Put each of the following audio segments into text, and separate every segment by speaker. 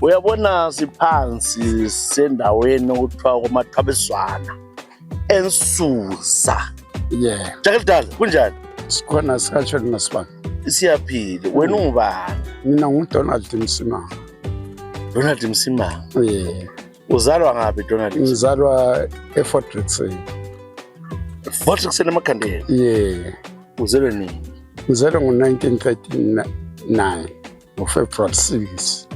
Speaker 1: Uyabona siphansi sendaweni okuthiwa kwaMaqhabiswana ensusa.
Speaker 2: Yeah.
Speaker 1: Jakelidala kunjani?
Speaker 2: Sikhona sikatshoni nasibani.
Speaker 1: Siyaphila. Wena ungubani?
Speaker 2: Mina nguDonald Msimanga.
Speaker 1: Donald Msimanga.
Speaker 2: Yeah.
Speaker 1: Uzalwa ngaphi Donald?
Speaker 2: Ngizalwa eFort Rixey.
Speaker 1: Fort Rixey eMakhandeni.
Speaker 2: Yeah.
Speaker 1: Uzelwe nini?
Speaker 2: Ngizalwa ngo-1939 ngoFebruary 6.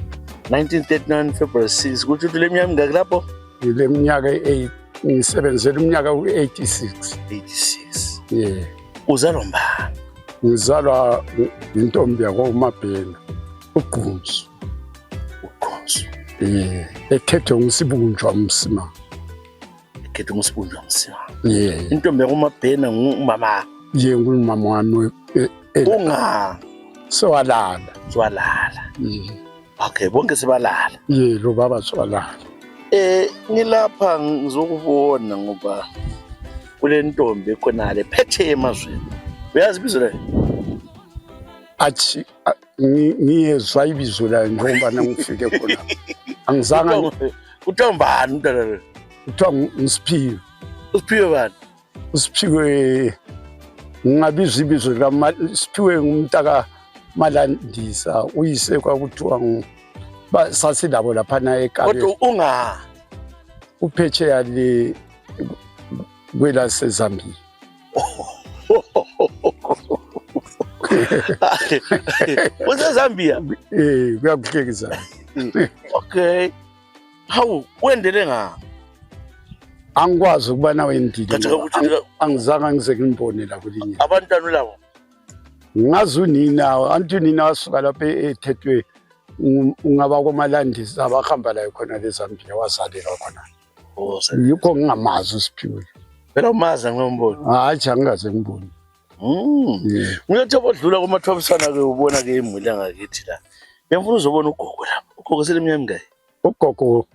Speaker 1: 1939 February 6. Kuthi le minyaka mingaki lapho?
Speaker 2: Ile minyaka ngisebenzela umnyaka u-86.
Speaker 1: 86.
Speaker 2: Yeah.
Speaker 1: Uzalwa mbani?
Speaker 2: Ngizalwa intombi yakwaMabhena, uGqunsu.
Speaker 1: uGqunsu.
Speaker 2: Yeah. Ekhethwe nguSibunjwa Msimanga.
Speaker 1: Ekhethwe nguSibunjwa Msimanga.
Speaker 2: Yeah.
Speaker 1: Intombi yakwaMabhena ngumama.
Speaker 2: Yeah, ngumama wami.
Speaker 1: Unga
Speaker 2: Swalala.
Speaker 1: Swalala.
Speaker 2: Yeah.
Speaker 1: Okay, bonke sibalala.
Speaker 2: Yeah, lo baba swalala.
Speaker 1: Ngilapha ngizokubona ngoba kule ntombi khonale phethe emazweni. Uyazi ibizo layo?
Speaker 2: Athi ngiyezwa ibizo layo njengoba ngifike khona. Angizange
Speaker 1: kuthiwa mbani umntwana lo?
Speaker 2: kuthiwa nguSiphiwe.
Speaker 1: Usiphiwe bani?
Speaker 2: uSiphiwe ngingabizwa ibizo likaSiphiwe ngumntaka Malandisa, uyise kwakuthiwa sasilabo laphana eKabeni.
Speaker 1: Kodwa unga
Speaker 2: uphetsheya le kwelaseZambia.
Speaker 1: useZambia?
Speaker 2: Kuyakuhlekisa.
Speaker 1: Okay. Hawu, wendele ngaphi?
Speaker 2: Angikwazi ukuba nawe wendile. Angizange ngize ngibone la kulinye.
Speaker 1: Abantwana labo?
Speaker 2: Ngazi unina, antunina wasuka lapha ethethwe ungaba koMalandisa abahamba layo khona leZambia wazalelwa khona. Yikho ngingamazi uSiphiwe.
Speaker 1: Phela umazi ngiyambona.
Speaker 2: Hayi angaze ngibone.
Speaker 1: Ngiyathi bodlula kwaMaqhabiswana ke ubona ke imuli yangakithi la. Ngiyafuna uzobona ugogo lapha. Ugogo seleminyaka mingaki?
Speaker 2: Ugogo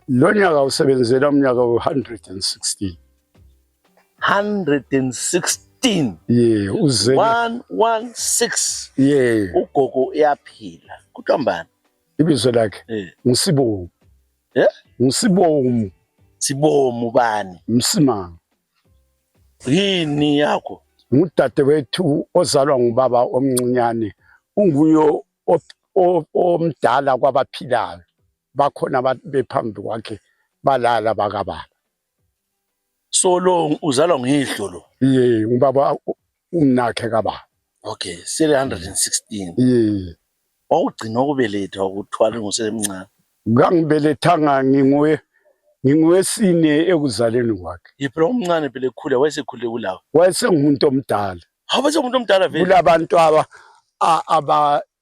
Speaker 2: lo nyaka usebenzela umnyaka we-116.
Speaker 1: 116.
Speaker 2: Yeah, uzele
Speaker 1: 116.
Speaker 2: Yeah.
Speaker 1: Ugogo uyaphila. Kuthiwa mbani?
Speaker 2: Ibizo lakhe nguSibomu. nguSibomu.
Speaker 1: Sibomu bani?
Speaker 2: Msimanga.
Speaker 1: Yini yakho?
Speaker 2: Ngudadewethu ozalwa ngubaba omncinyane. Unguye omdala kwabaphilayo. Bakhona bephambi kwakhe balala bakababa.
Speaker 1: So lo uzalwa ngihlo lo?
Speaker 2: Yeah, ngubaba umnakhe kababa.
Speaker 1: Okay, sele 116.
Speaker 2: Yeah.
Speaker 1: Wawugcina ukubeletha ukuthwala ngosemncane?
Speaker 2: Ngangibelethanga ngingwesine ekuzaleni kwakhe.
Speaker 1: Yiphela umncane phela ekhula wayesekhule kulawo.
Speaker 2: Wayesengumuntu omdala.
Speaker 1: Hawu umuntu omdala vele.
Speaker 2: Kulabantu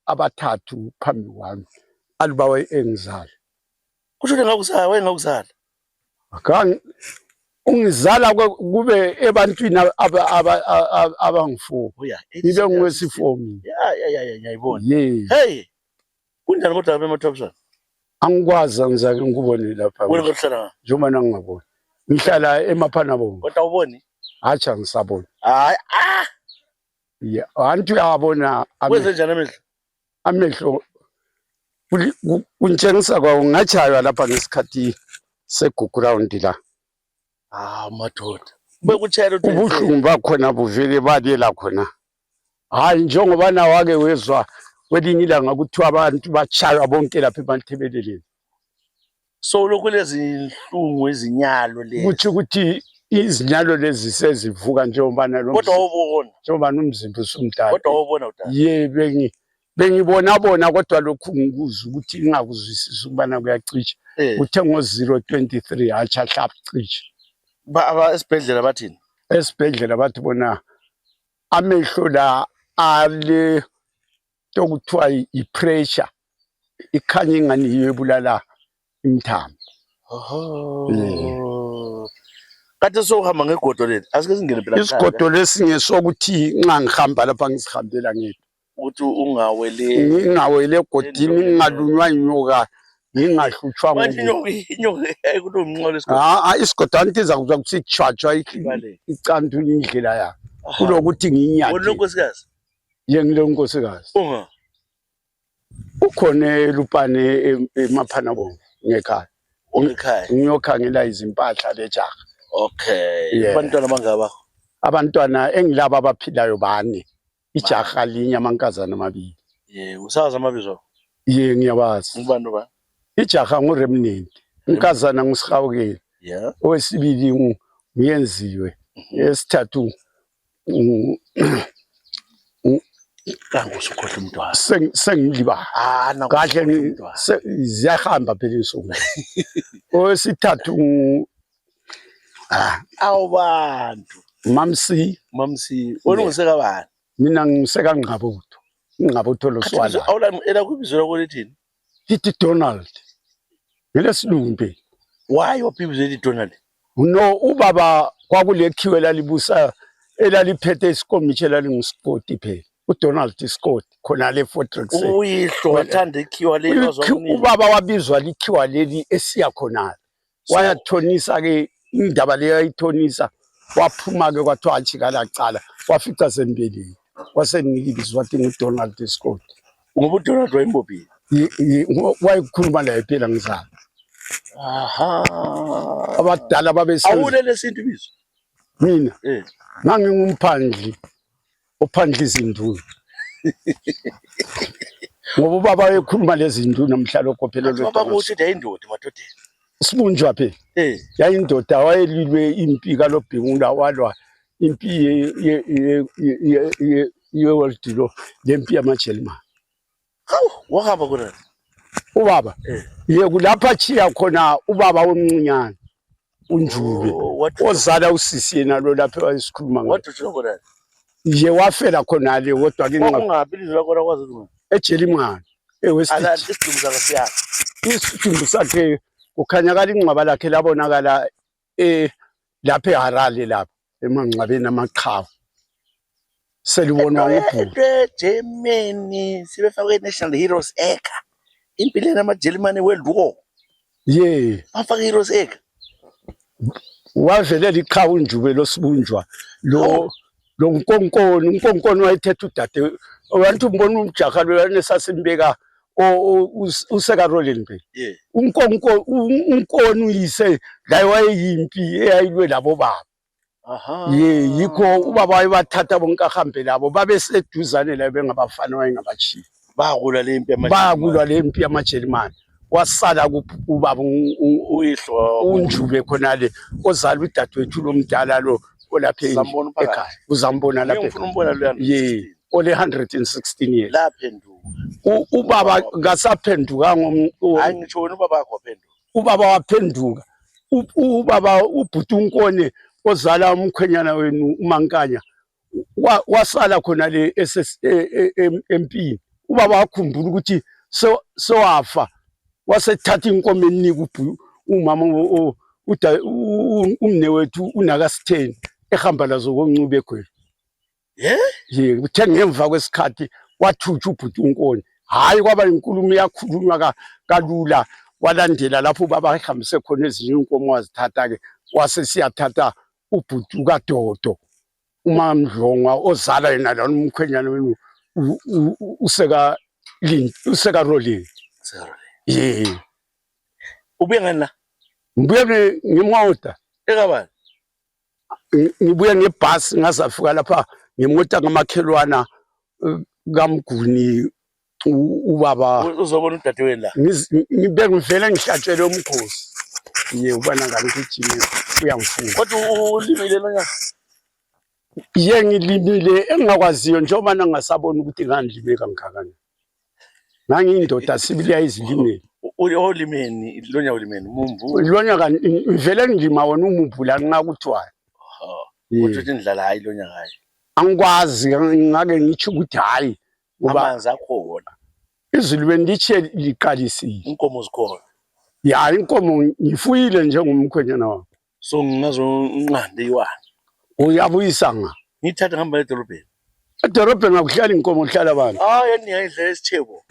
Speaker 2: abathathu phambi kwami alubawe engizala.
Speaker 1: Kusho ngakusala wayengakuzala.
Speaker 2: Ungizala kube ebantwini abangifuwa. Ibe ngwesifomi.
Speaker 1: Yeah, ngiyayibona.
Speaker 2: Yeah.
Speaker 1: Hey. Kunjani kodwa lapha eMaqhabiswana?
Speaker 2: Angikwazi ngizake ngikubone lapha.
Speaker 1: Wena ngohlala
Speaker 2: njengoba ngingaboni. Ngihlala eMaphanabongo.
Speaker 1: Kodwa uboni?
Speaker 2: Hayi angisaboni.
Speaker 1: Hayi
Speaker 2: Yeah, antu uyabona
Speaker 1: wenze njani amehlo?
Speaker 2: Amehlo kuntshengisa kwawo ngachaywa lapha ngesikhathi segugu round la.
Speaker 1: Madoda. Bekutshela ukuthi
Speaker 2: ubuhlungu bakhona buvele balela khona. Hayi njengoba na wake wezwa kwelinye ilanga kuthiwa abantu bachaywa bonke lapha eMathebeleleni.
Speaker 1: So lokho lezi inhlungu ezinyalo lezi.
Speaker 2: Kuthi ukuthi izinyalo lezi sezivuka njengoba nalo.
Speaker 1: Kodwa wabona.
Speaker 2: Njengoba nomzimba usumdala.
Speaker 1: Kodwa wabona udala.
Speaker 2: Yeah, bengibona kodwa lokhu ngikuzwa ukuthi ngingakuzwisisi ukubana kuyacisha. Uthe ngo-023 hacha hlap cisha.
Speaker 1: Esibhedlela bathini?
Speaker 2: Esibhedlela bathi bona amehlo la ale tokuthiwa ipressure ikhanya ingani yebulala imthambo.
Speaker 1: Kade sohamba ngegodo leli asike singene phela.
Speaker 2: Isigodo lesinye sokuthi nxa ngihamba lapha ngisihambela ngedwa.
Speaker 1: Ukuthi ungawele
Speaker 2: egodini ngingalunywa inyoka ngingahlutshwa
Speaker 1: inyoka ayikuthi umnqolo esigodo.
Speaker 2: Isigodo antiza kuzwa kuthi chwachwa icantula indlela yakhe kulokuthi nginyathe.
Speaker 1: Wona nkosikazi?
Speaker 2: Yengile unkosikazi. ukhona elupane emaphana bomvu ngekhaya
Speaker 1: Ekhaya.
Speaker 2: ngiyokhangela izimpahla lejaha.
Speaker 1: Okay. Abantwana bangaba?
Speaker 2: Abantwana engilaba abaphilayo bane. Ijaha linye amankazana amabili.
Speaker 1: Usazi amabizo?
Speaker 2: Ngiyabazi.
Speaker 1: Ngubani ba?
Speaker 2: Ijaha nguRemnant, unkazana nguSihawukeni. Owesibili nguyenziwe. Esithathu
Speaker 1: Usukhohle umntwana.
Speaker 2: Sengiliba. Kahle ziyahamba phela insuku. Owesithathu
Speaker 1: awubantu.
Speaker 2: Mamsi.
Speaker 1: Wena ungiseka bani?
Speaker 2: Mina ngiseka Ngqabutho. Ngqabutho loswala.
Speaker 1: Awulami ela kubizo lakho lethini?
Speaker 2: Lithi Donald. Ngelesilungu.
Speaker 1: Why waphibizwe lithi Donald?
Speaker 2: No, ubaba kwakulekhiwe lalibusa elaliphethe isikomithi elalinguScott phela. uDonald Scott khona le Fort Rexel.
Speaker 1: Uyihlo wathanda ikhiwa leli wazonini.
Speaker 2: Ubaba wabizwa likhiwa leli esiya khona. Wayathonisa ke indaba leyo ayithonisa. Waphuma ke kwathiwa ajikala cala. Wafica sembeleni. Wasenikibizwa wathi nguDonald Scott.
Speaker 1: Ngoba uDonald wayimbophi?
Speaker 2: Wayikhuluma laye phela ngizana.
Speaker 1: Aha.
Speaker 2: Abadala babesenza.
Speaker 1: Awulele isintu bizo.
Speaker 2: Mina. Ngangingumphandi. Ophandla izinduna. Ngoba ubaba wayekhuluma lezi nduna namhlanje okophelelwe.
Speaker 1: Baba kuthi yayindoda madodeni.
Speaker 2: Sibunjwa phela. Yayindoda wayelilwe impi kaLobhengula walwa impi ye-World War lempi yamaJalimane.
Speaker 1: Hawu, wahamba khona.
Speaker 2: Ubaba. Kulapha chiya khona ubaba omncinyane. uNjube ozala usisi yena lo lapha wayisikhuluma ngayo.
Speaker 1: Wathi utsho khona.
Speaker 2: Nje wafela khona le kodwa ke
Speaker 1: ungaphi izwe khona kwazi ukuthi
Speaker 2: eJalimane eWest.
Speaker 1: Ala isidumbu sakhe siya.
Speaker 2: Isidumbu sakhe kukhanyakala ingcwaba lakhe labonakala lapha eHarare lapha emangcwabeni amaqhawe. Selibona ubhuku.
Speaker 1: eGermany sibefake National Heroes Acre. Impilo yamaJalimane World War. Bafake Heroes Acre.
Speaker 2: Wavelela iqhawe uNjube losibunjwa lo unkonkoni wayethethe udade abantu umbona umjaha lo yanesasimbeka useka Roland phela. Unkoni uyise la wayeyimpi eyayilwe labo baba. Yikho ubaba wayebathatha bonke ahambe labo babeseduzane la bengabafana wayengabachief.
Speaker 1: Bakulwa le
Speaker 2: impi yamaJalimane. Wasala ubaba uyihlo uNjube khona le ozala udadewethu lomdala lo olapha ekhaya. Uzambona lapha.
Speaker 1: Ngifuna umbona lo yana.
Speaker 2: Ole 116 years.
Speaker 1: Laphenduka.
Speaker 2: Ubaba ngasaphenduka
Speaker 1: hayi ngitsho wena ubaba wakho waphenduka.
Speaker 2: Ubaba waphenduka. Ubaba ubhuti uNkone ozala umkhwenyana wenu uMankanya wasala khona le empini. Ubaba wakhumbula ukuthi sowafa. Wasethatha inkomo enika umama umnewethu uNakasitheni ehamba lazo koNcube eGwele. Kuthe ngemva kwesikhathi wathutsha ubhuti uNkoni. Hayi kwaba inkulumo yakhulunywa kalula walandela lapho ubaba ehambise khona ezinye inkomo wazithatha ke wasesiyathatha ubhuti kaDodo uMamdlongwa ozala yena la umkhwenyana wenu useka Roland.
Speaker 1: Ubuye ngani la?
Speaker 2: Ngibuye ngemoto.
Speaker 1: Ekabani?
Speaker 2: Ngibuye ngebhasi ngazafika lapha ngemota ngamakhelwana kaMguni ubaba.
Speaker 1: Uzobona udadewenu la.
Speaker 2: Ngibe ngivele ngihlatshele umkhosi. Ubona ngani ukuthi uyangifuna.
Speaker 1: Kodwa ulimile lo nyaka?
Speaker 2: Ngilimile engakwaziyo njengoba nangasabona ukuthi ngandilime kangakani. Ngangiyindoda sibili yayizilimeni.
Speaker 1: Ulimeni lo nyaka ulimeni umumvu.
Speaker 2: Lo nyaka ngivele ngilima wona umumvu la nxa kuthiwa.
Speaker 1: Uthi indlala hayi lo nyaka hayi.
Speaker 2: Angikwazi ngake ngithi ukuthi hayi
Speaker 1: ngoba amanzi akhona.
Speaker 2: Izulu bendiche liqalisile.
Speaker 1: Inkomo zikhona.
Speaker 2: Inkomo ngifuyile njengomkhwenyana wakho.
Speaker 1: So ngazo unqande iwani.
Speaker 2: Uyabuyisa nga.
Speaker 1: Ngithatha ngihamba edolobheni.
Speaker 2: Edolobheni akuhlala inkomo kuhlala abantu.
Speaker 1: Yani ngiyayidlela esithebo.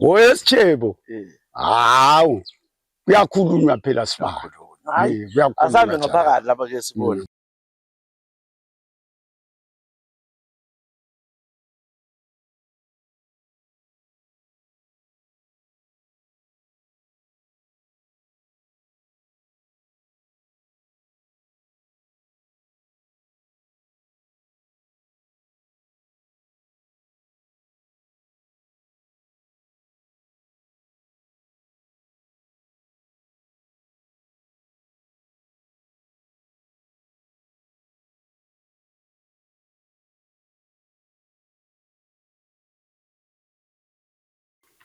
Speaker 2: Esithebo. Hawu. Kuyakhulunywa phela sibaba.
Speaker 1: Hayi. Asambe ngaphakathi lapha ke sibona.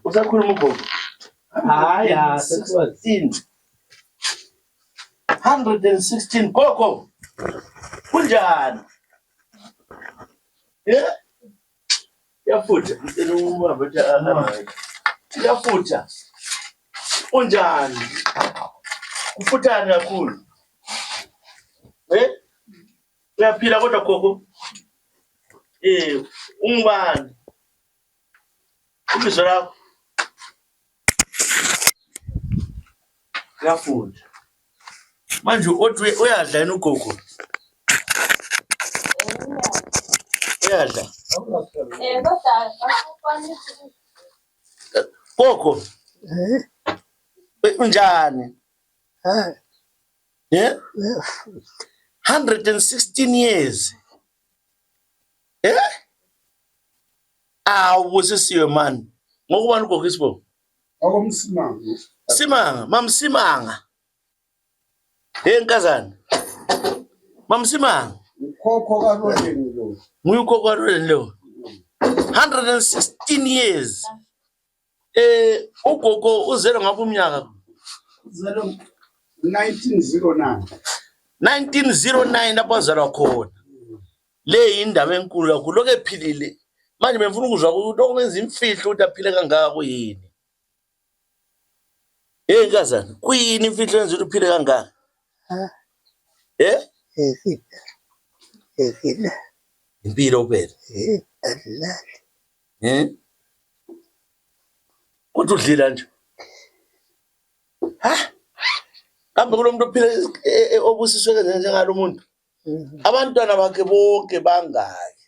Speaker 1: Usakhuluma ugogo.
Speaker 3: Hayi,
Speaker 1: 16. 116 gogo. Kunjani? Yeah? Yafutha. Ngicela ubaba ethi yafutha. Kunjani? Kufuthani kakhulu. Uyaphila kodwa gogo? Ungubani? Ibizo lakho? Yafutha. Manje othi uyadla yena ugogo? Uyadla? Gogo. Unjani? 116 years. Busisiwe man. Ngokubani ugogo isibongo?
Speaker 2: Akomsimanga.
Speaker 1: Simanga, mamsimanga. Nkazana. Mamsimanga.
Speaker 2: Ukhokho kaRoleni lo.
Speaker 1: Nguyukhokho kaRoleni lo. 116 years. Ugogo uzelwe ngapha umnyaka.
Speaker 2: Uzelwe 1909.
Speaker 1: 1909 lapho azalwa khona. Le indaba enkulu kakhulu lokho ephilile. Manje bengifuna ukuzwa ukuthi okwenza imfihlo ukuthi aphile kangaka kuyini. Nkazana, kuyini imfihlo yenza ukuthi uphile kangaka? Impilo phela. Kodwa udlila nje. Kambe kulomuntu ophila obusiswe njengalo muntu. Abantwana bakhe bonke bangaki.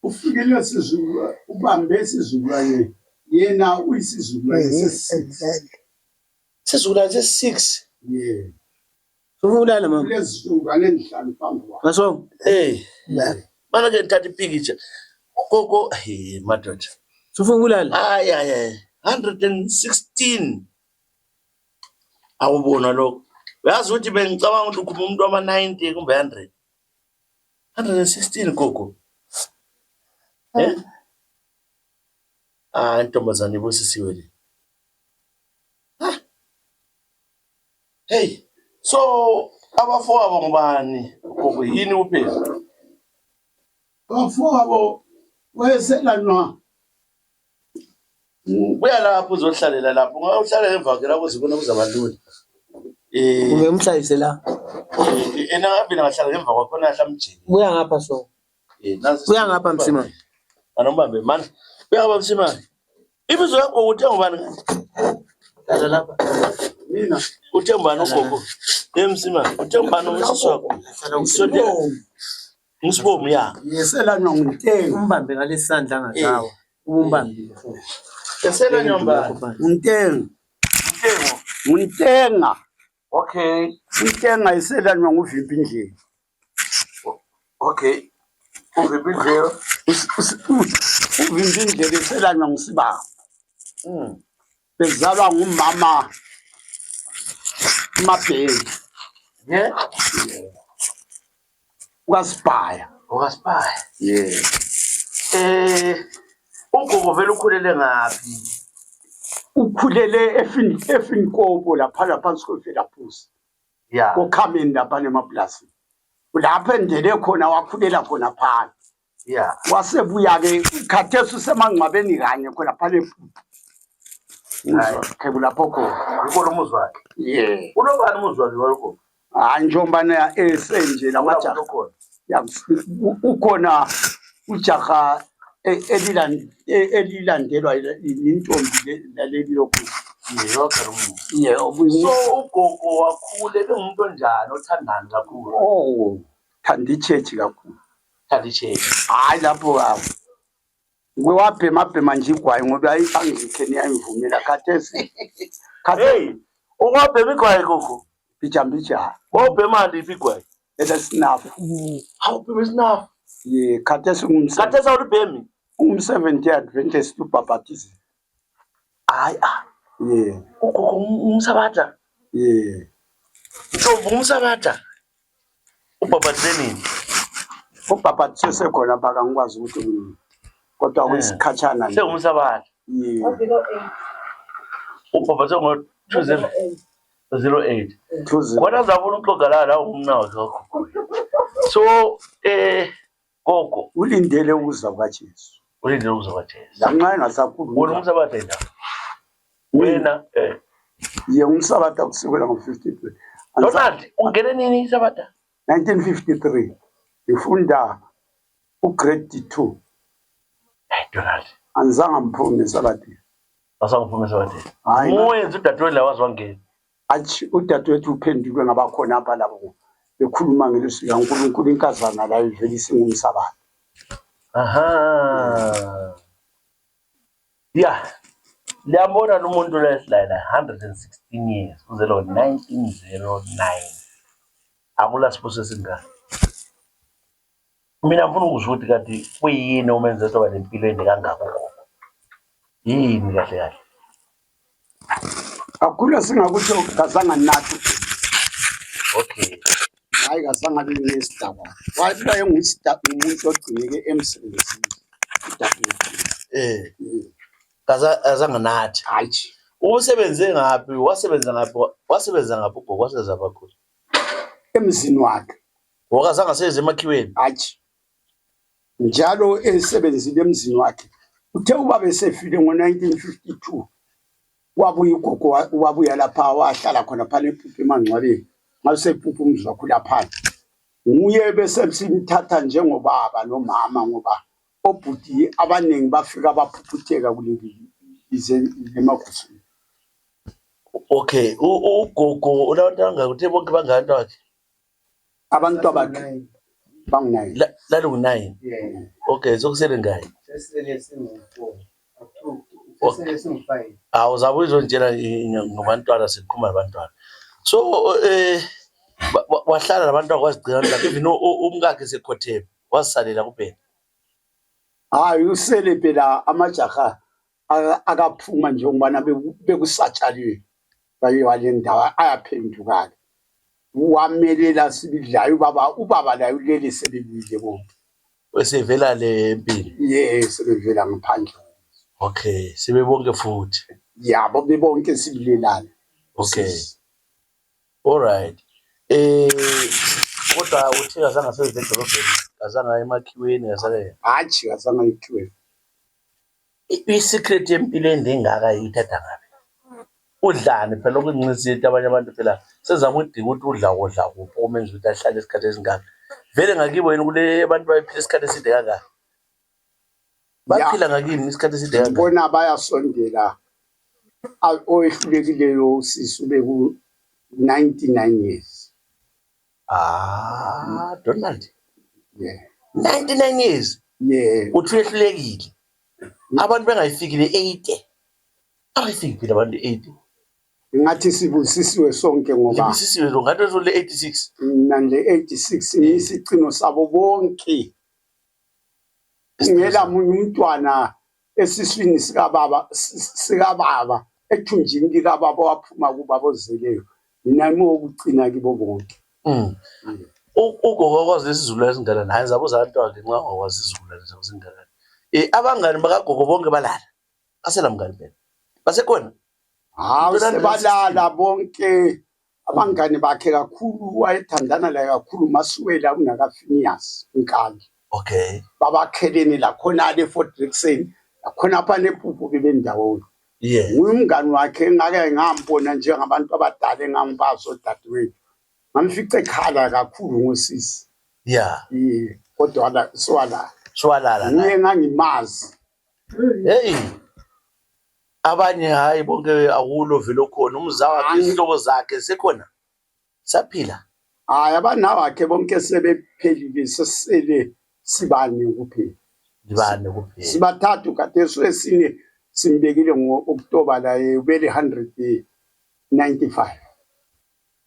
Speaker 2: Ufikile sizulu ubambe isizukulwane yena uyisizukulwane sesizulu.
Speaker 1: Sizukulwane se6.
Speaker 2: Yeah.
Speaker 3: Ufulala mama.
Speaker 2: Lezizukulwane enhlanu phambi kwakhe.
Speaker 3: Ngaso.
Speaker 1: Mana ke ngithatha ipicture. Gogo madoda.
Speaker 3: Ufulala.
Speaker 1: Hayi 116. Awubona lokho. Uyazi ukuthi bengicabanga ukuthi ukhuluma umuntu wama-90 kumbe 100. 116 gogo. Intombazane ibusisiwe le. Hey, so abafowabo ngubani? Gogo yini uphela?
Speaker 2: Abafowabo weselanwa.
Speaker 1: Buya lapho uzohlalela lapho. Ungahlala emva kwela kuzibona kuzabalula.
Speaker 3: Ungemhlayise la.
Speaker 1: Ngabe ngahlala ngemva kwakhona ahlamjini.
Speaker 3: Buya ngapha so.
Speaker 1: Nazi.
Speaker 3: Buya ngapha Msimane.
Speaker 1: Anombambe man. Buya ngapha Msimane. Ibizo lakho uthenga ubani ngani? Dala lapha.
Speaker 2: Mina
Speaker 1: uthenga ubani ugogo? Msimane. Uthenga ubani umsisi wakho? Ngisibomu ya.
Speaker 2: yeselanwa nguNtenga.
Speaker 3: Umbambe ngalesandla ngazawa. Umbambe.
Speaker 1: Yesela nyomba.
Speaker 2: uNtenga. uNtenga.
Speaker 1: Okay.
Speaker 2: uNtenga yeselanwa nguvimbi nje.
Speaker 1: Okay. Uvimbi nje.
Speaker 2: Uvimbi nje yeselanwa nguSibaba. Bezalwa ngumama Mabheki.
Speaker 1: Yeah.
Speaker 2: ukaSibaya.
Speaker 1: Yeah. Ugogo vele ukhulele ngaphi?
Speaker 2: Ukhulele eFinkopo lapha phansi kweVelaphusi.
Speaker 1: Yeah.
Speaker 2: Kokhameni lapha emaplasini. Lapha endele khona wakhulela khona phansi.
Speaker 1: Yeah.
Speaker 2: Wasebuya ke khathesi usemangcwabeni kanye khona phale. Khebula phoko.
Speaker 1: Ukolo umuzi wakhe.
Speaker 2: Yeah.
Speaker 1: Unobani umuzi wakhe lokho?
Speaker 2: Njombana esenje lamajaha. Ukhona ujaha elilandelwa intombi laleli lokhu. Yeah,
Speaker 1: so ugogo wakhule bengumuntu onjani othandana kakhulu?
Speaker 2: Oh, thanda ichechi kakhulu.
Speaker 1: Thanda ichechi.
Speaker 2: Hayi lapho wabhema nje igwayi ngoba angikheni ayivumela khathesi.
Speaker 1: Hey, okwabhema igwayi gogo?
Speaker 2: Bijambija.
Speaker 1: Wabhema ndiphi igwayi?
Speaker 2: Sinafu.
Speaker 1: Awubhema sinafu?
Speaker 2: Yeah, khathesi
Speaker 1: khathesi awulibhemi?
Speaker 2: 70 Adventist baptism.
Speaker 1: Hayi
Speaker 2: yeah.
Speaker 1: Ugogo umsabatha?
Speaker 2: Yeah.
Speaker 1: Ntombi umsabatha? Ubhabhatheni?
Speaker 2: Ubhabhathise khona baka ngikwazi ukuthi kodwa kwesikhatshana
Speaker 1: nje. Umsabatha. Upapa ngo 2008. Kona zabona uxoxa la umna wakho. So gogo
Speaker 2: ulindele ukuza kwaJesu.
Speaker 1: Ulindele ukuza kwaJesu.
Speaker 2: Lanxa engasakhulu.
Speaker 1: Wona umsabatha nda. Wena
Speaker 2: ye umsabatha kusukela ngo-53.
Speaker 1: Donald ungene nini isabatha?
Speaker 2: 1953. Ngifunda ugrade 2.
Speaker 1: Donald.
Speaker 2: Anzange ngiphume esabathini.
Speaker 1: Asangiphume esabathini. Moyenza udadewethu la wazwangena.
Speaker 2: Athi udadewethu uphendulwe ngabakhona apha labo bekhuluma ngelizwi likaNkulunkulu inkazana la ivele isingumsabatha.
Speaker 1: Aha. Yeah. Liyambona umuntu lesilala 116 years uzelo 1909. Akula sipho singaka. Mina ngifuna ukuzwa ukuthi kanti kuyini omenze soba lempilo ende kangako. Yini kahle kahle.
Speaker 2: Akula singakusho kazanga nathi.
Speaker 1: Okay.
Speaker 2: Hayi kazanga benesidaba. Wathi bayengusida umuntu ogcineke emsebenzini.
Speaker 1: Kazanga nathi.
Speaker 2: Hayi.
Speaker 1: Usebenze ngaphi? Wasebenza ngaphi ugogo wasebenza kakhulu.
Speaker 2: Emzini wakhe.
Speaker 1: Wakazanga seze emakhiweni.
Speaker 2: Hayi. Njalo esebenzile emzini wakhe. Uthe ubaba esefile ngo1952. Wabuya ugogo wabuya lapha wahlala khona phana ePhuphu eMangcwabeni. NgasePhuphu umzi wakhe lapha. Nguye bese simthatha njengobaba nomama ngoba obhuti abaningi bafika baphuphuteka kuleli emakhosini.
Speaker 1: Okay, ugogo ulawutanga uthe bonke bangani wakhe?
Speaker 2: Abantu abakhe bangu9.
Speaker 1: Lalo ngu9.
Speaker 2: Yeah.
Speaker 1: Okay, sokusele ngayi.
Speaker 3: Sesele singu4. Sesele singu5.
Speaker 1: Awuzabe uzongitshela ngabantwana sikhuluma abantwana. So wahlala nabantu akwazigcina lapha even umkakhe sekhotheme wasalela kuphela.
Speaker 2: Hayi usele phela amajaha akaphuma nje ngibana bekusatshaliwe baye wale ndawo ayaphenduka ke wamelela sibidlayo ubaba la ulele sebelile bonke
Speaker 1: Wesevela le empini.
Speaker 2: yes sebevela ngaphandle.
Speaker 1: Okay, sibe bonke futhi.
Speaker 2: Yabo bebonke sibilelana.
Speaker 1: Okay. All right. Kodwa uthi azange asebenze edolobheni, azange emakhiweni yasale.
Speaker 2: Hayi azange ikhiwe.
Speaker 1: I-secret yempilo endingaka yithatha ngabe. Udlani phela okuncincisile abanye abantu phela sezama udinga ukuthi udla kuphi omenza ukuthi ahlale isikhathi esingaka. Vele ngakibo yena kule abantu bayiphila isikhathi eside kangaka. Baphila ngakini isikhathi eside kangaka.
Speaker 2: Bona bayasondela oyehlulekileyo sisi beku 99 years.
Speaker 1: Donald.
Speaker 2: Yeah.
Speaker 1: 99 years.
Speaker 2: Yeah.
Speaker 1: Uthi uyehlulekile. Abantu bengayifikile 80. Abayifikile abantu 80.
Speaker 2: Ngathi sibusisiwe sonke ngoba
Speaker 1: Sibusisiwe ngathi so le 86.
Speaker 2: Nale 86 ngisicino sabo bonke. Ngela munye umntwana esiswini sikababa ethunjini likababa waphuma kubaba ozeleyo. Mina ngokugcina kibo bonke.
Speaker 1: Ugogo kwazi lesizulu esingana naye zabuza abantu wakhe nxa ngokwazi isizulu lesingana. Abangani bakagogo bonke balala. Asela mngani phela. Basekhona.
Speaker 2: Hawu sebalala bonke abangani bakhe kakhulu wayethandana la kakhulu Masuwela unakaFinias inkali.
Speaker 1: Okay.
Speaker 2: Babakhelene la khona le Fort Jackson khona apha nePhuphu bebendawo.
Speaker 1: Yeah.
Speaker 2: Umngani wakhe ngake ngambona njengabantu abadala engambazo odadewethu. Ngamfica ekhala kakhulu ngosisi.
Speaker 1: Yeah.
Speaker 2: Kodwa la swalala.
Speaker 1: Swalala.
Speaker 2: Ngangimazi.
Speaker 1: Hey. Abanye hayi bonke akulo velo khona umzawa wakhe ihlobo zakhe sekhona. Saphila.
Speaker 2: Hayi abana wakhe bonke sebephelile sesele sibane kuphela.
Speaker 1: Libane kuphela.
Speaker 2: Sibathathu kade sesine simbekile ngo-October la ubele 195.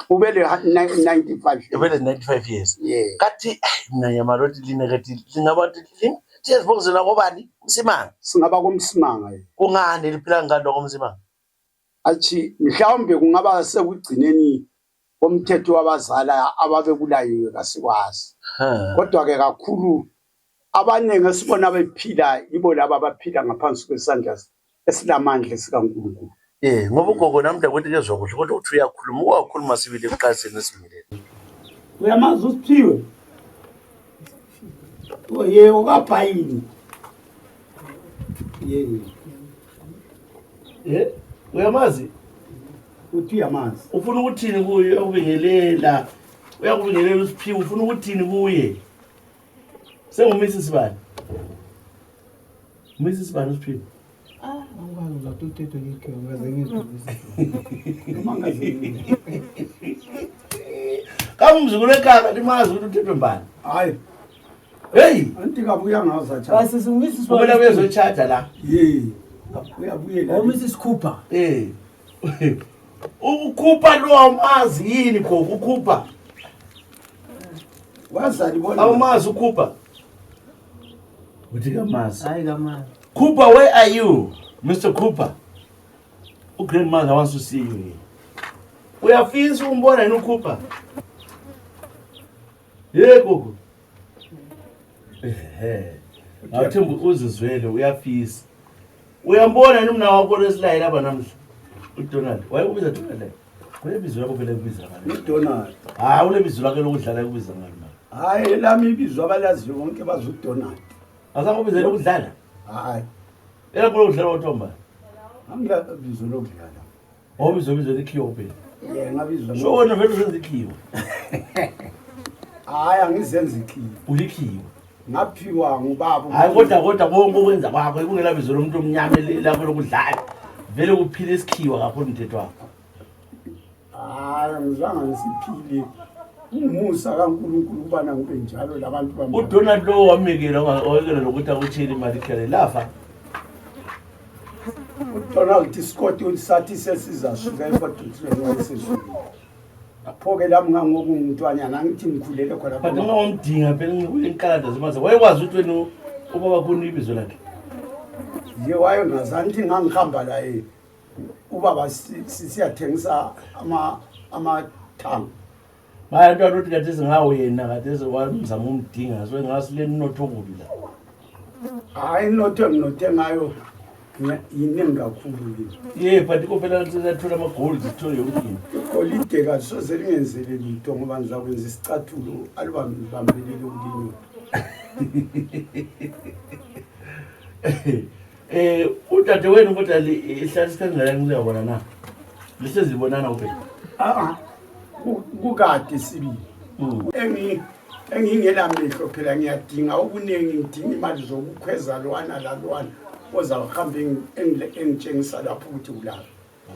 Speaker 2: Ubele 95.
Speaker 1: Ubele 95 years.
Speaker 2: Yeah.
Speaker 1: Kathi mina yamaroti linekathi lingabantu siyazibongezela ngobani uMsimanga.
Speaker 2: Singaba komsimanga.
Speaker 1: Kungani liphila ngani komsimanga?
Speaker 2: Athi mhlawumbe kungaba sekugcineni komthetho wabazala ababekulayiwe kasikwazi. Kodwa ke kakhulu abanenge sibona bephila ibo laba abaphila ngaphansi kwesandla esinamandla sikaNkulunkulu.
Speaker 1: ngoba ugogo namhla kuthi kezwa kuhle kodwa uthi uyakhuluma uwakhuluma sibili eqaliseni esimileni.
Speaker 2: Uyamazi uSiphiwe? Yebo kaBhayini.
Speaker 1: Uyamazi?
Speaker 2: Uthi uyamazi.
Speaker 1: Ufuna ukuthini kuye? Uyakubingelela. Uyakubingelela uSiphiwe, ufuna ukuthini kuye? Sengumisi sibani? Umisi sibani uSiphiwe?
Speaker 3: Angikwazi uzatuthethe ngikho ngaze ngidlulise.
Speaker 1: Kamzukulu ekhaya limazi ukuthi uthethwe mbani?
Speaker 2: Hayi,
Speaker 1: Hey,
Speaker 2: anti kabuya ngaza cha.
Speaker 3: Base singumisi sibani.
Speaker 1: ubona bezochaja la.
Speaker 2: Uyabuyela.
Speaker 3: Mrs Cooper.
Speaker 1: Ukukhupha lo amazi yini gogo ukukhupha?
Speaker 2: Wazali bona.
Speaker 1: Awumazi ukhupha? Uthi kamazi.
Speaker 3: Hayi kama.
Speaker 1: Cooper, where are you? Mr. Cooper. Grandmother wants to see you here. Uyafisa umbona yini uCooper? Gogo. Awuthemba uzizwele uyafisa. Uyambona yini umna wakho lesilayini lapha namhla? uDonald. Wayebiza Donald. Kulebizo lakho vele kubiza ngalo.
Speaker 2: uDonald.
Speaker 1: Hayi ulebizo lakhe lokudlala kubiza ngalo.
Speaker 2: Hayi lami ibizwa abalaziyo bonke bazi uDonald.
Speaker 1: Asakubiza lokudlala?
Speaker 2: Hayi.
Speaker 1: Elakho lokudlala uThomba.
Speaker 2: Angila bizo lokudlala.
Speaker 1: Bizo likhiwo phela.
Speaker 2: Ngabizwa.
Speaker 1: So wena vele uzenza ikhiwo.
Speaker 2: Hayi angizenza ikhiwo.
Speaker 1: Ulikhiwo.
Speaker 2: Ngaphiwa ngubaba.
Speaker 1: Hayi kodwa konke okwenza kwakho kungela bizo lomuntu omnyama lakho lokudlala. Vele kuphila isikhiwa kakhulu umthetho wakho.
Speaker 2: Hayi ngizanga ngisiphile. Umusa kaNkulunkulu ubana ngibe njalo labantu bami.
Speaker 1: uDonald lo wamekela owekela lokuthi akutheli imali khale lafa.
Speaker 2: uDonald Scott usathi sesizasuka eFortune wayesezulu. Aphoke lami ngangokungumntwanyana ngithi ngikhulele khona.
Speaker 1: But ngawumdinga phela ngikulenkalada zimaze. Wayekwazi ukuthi wena ubaba khona ibizo lakhe.
Speaker 2: Wayo ngazanthi ngangihamba la ubaba siyathengisa amathango.
Speaker 1: Manje ntwana uthi kade singawe yena kade wamzama umdinga so ngasile mnotho kubi la.
Speaker 2: Hayi inotho enginothe ngayo yiningi kakhulu le.
Speaker 1: But kuphela sithola ama-gold sithole yonke into.
Speaker 2: Igolide kasoze lingenzele lutho ngoba ngizakwenza isicathulo alibambelele ukulinywa.
Speaker 1: Udade wenu kodwa ihlala isikhangelana ngiyabona na. Lihlezi libonana kuphela.
Speaker 2: Kukade sibili. Engingela mehlo phela ngiyadinga okuningi ngidinga imali zokukhweza lwana lalwana ozawuhambe engitshengisa lapho ukuthi ulapha.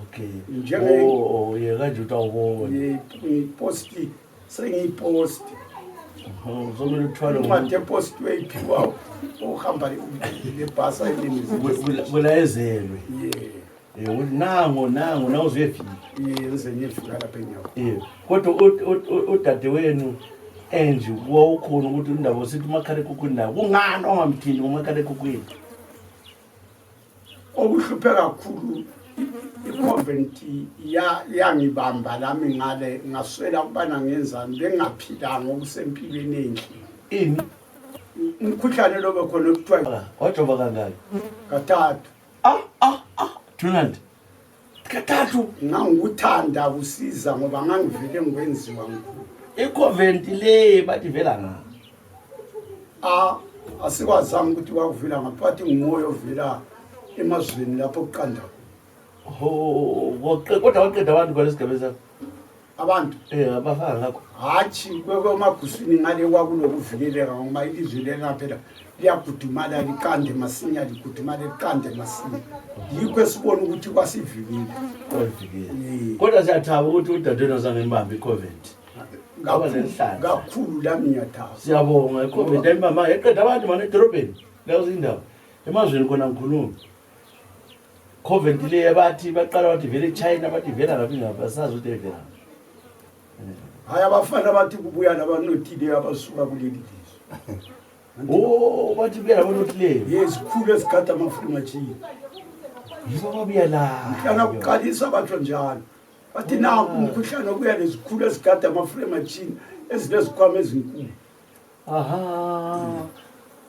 Speaker 1: Okay. Kanje utawubona.
Speaker 2: Ngiposti sengiyiposti.
Speaker 1: Somele uthwale
Speaker 2: Umade post wayiphiwa ohamba lebhasa elimizini.
Speaker 1: Kulayezelwe. Nango nawuzuyefika.
Speaker 2: Yenze ngifika lapha enyawo.
Speaker 1: Kodwa udade wenu enje wawukhona ukuthi indaba sithi umakhalekhukhwini nawo kungani ongamthini umakhalekhukhwini?
Speaker 2: Okuhluphe kakhulu iconvent yangibamba lami ngale ngaswela ukubana ngenzani bengaphilanga okusempilweni enhle.
Speaker 1: Ini
Speaker 2: umkhuhlane lo bekhona okuthiwa
Speaker 1: wajova kangaki?
Speaker 2: kathathu.
Speaker 1: Donald. Kathathu
Speaker 2: ngangikuthanda kusiza ngoba ngangivele ngikwenziwa ngikho.
Speaker 1: Iconvent le bathi vela nga.
Speaker 2: Asikwazanga ukuthi kwakuvela ngapha bathi ngumoya ovela emazweni lapho kuqanda.
Speaker 1: Kodwa waqeda abantu kwalesigaba sakho.
Speaker 2: Abantu
Speaker 1: abafaka ngakho.
Speaker 2: Hathi kwemaguswini ngale kwakunokuvikeleka ngoba ilizwe lena phela liyagudumala liqande masinya ligudumala liqande masinya. Yikho esibona ukuthi kwasivikile.
Speaker 1: Kodwa siyathaba ukuthi udadewenu azangebambe iconvent.
Speaker 2: Kakhulu lami ngiyathaba.
Speaker 1: Siyabonga iconvent ayimama eqeda abantu manje edorobheni. Lawo indaba. Emazweni khona ngikhuluma. Convent le bathi baqala bathi vele eChina bathi vela ngaphi ngapha sazi ukuthi evela.
Speaker 2: Hayi abafana bathi kubuya labanothile abasuka kuleli lizwe.
Speaker 1: Bathi kubuya labanothile.
Speaker 2: Yes, khulu esigada amafrimachini.
Speaker 1: Yibo babuya la.
Speaker 2: Kana kuqalisa abantu njalo. Bathi na umkhuhlane obuya lezikhulu esigada amafrimachini ezinezikhwama ezinkulu.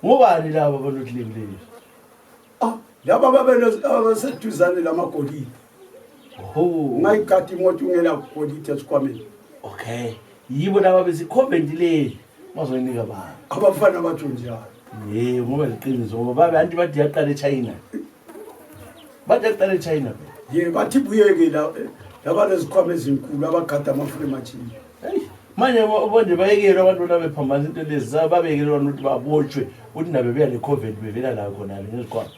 Speaker 1: Ngobani laba abanothile kuleli?
Speaker 2: laba abaseduzane lamagolide ungayigada imoto ungela golide esikhwameni.
Speaker 1: Okay, yibo laba besiCovent le mazoyinika baba
Speaker 2: Abafana bathi njalo.
Speaker 1: ngoba liqiniso ngoba babe anti bathi yaqala eChina. Bathi yaqala eChina.
Speaker 2: Bathi buyeke laba lezikhwama ezinkulu abagada amafule machini.
Speaker 1: Hey, manje bonje bayekela abantu laba bephambana into lezi babekela ukuthi babotshwe ukuthi nabe beya leCovent bevela la khona ngezikhwama.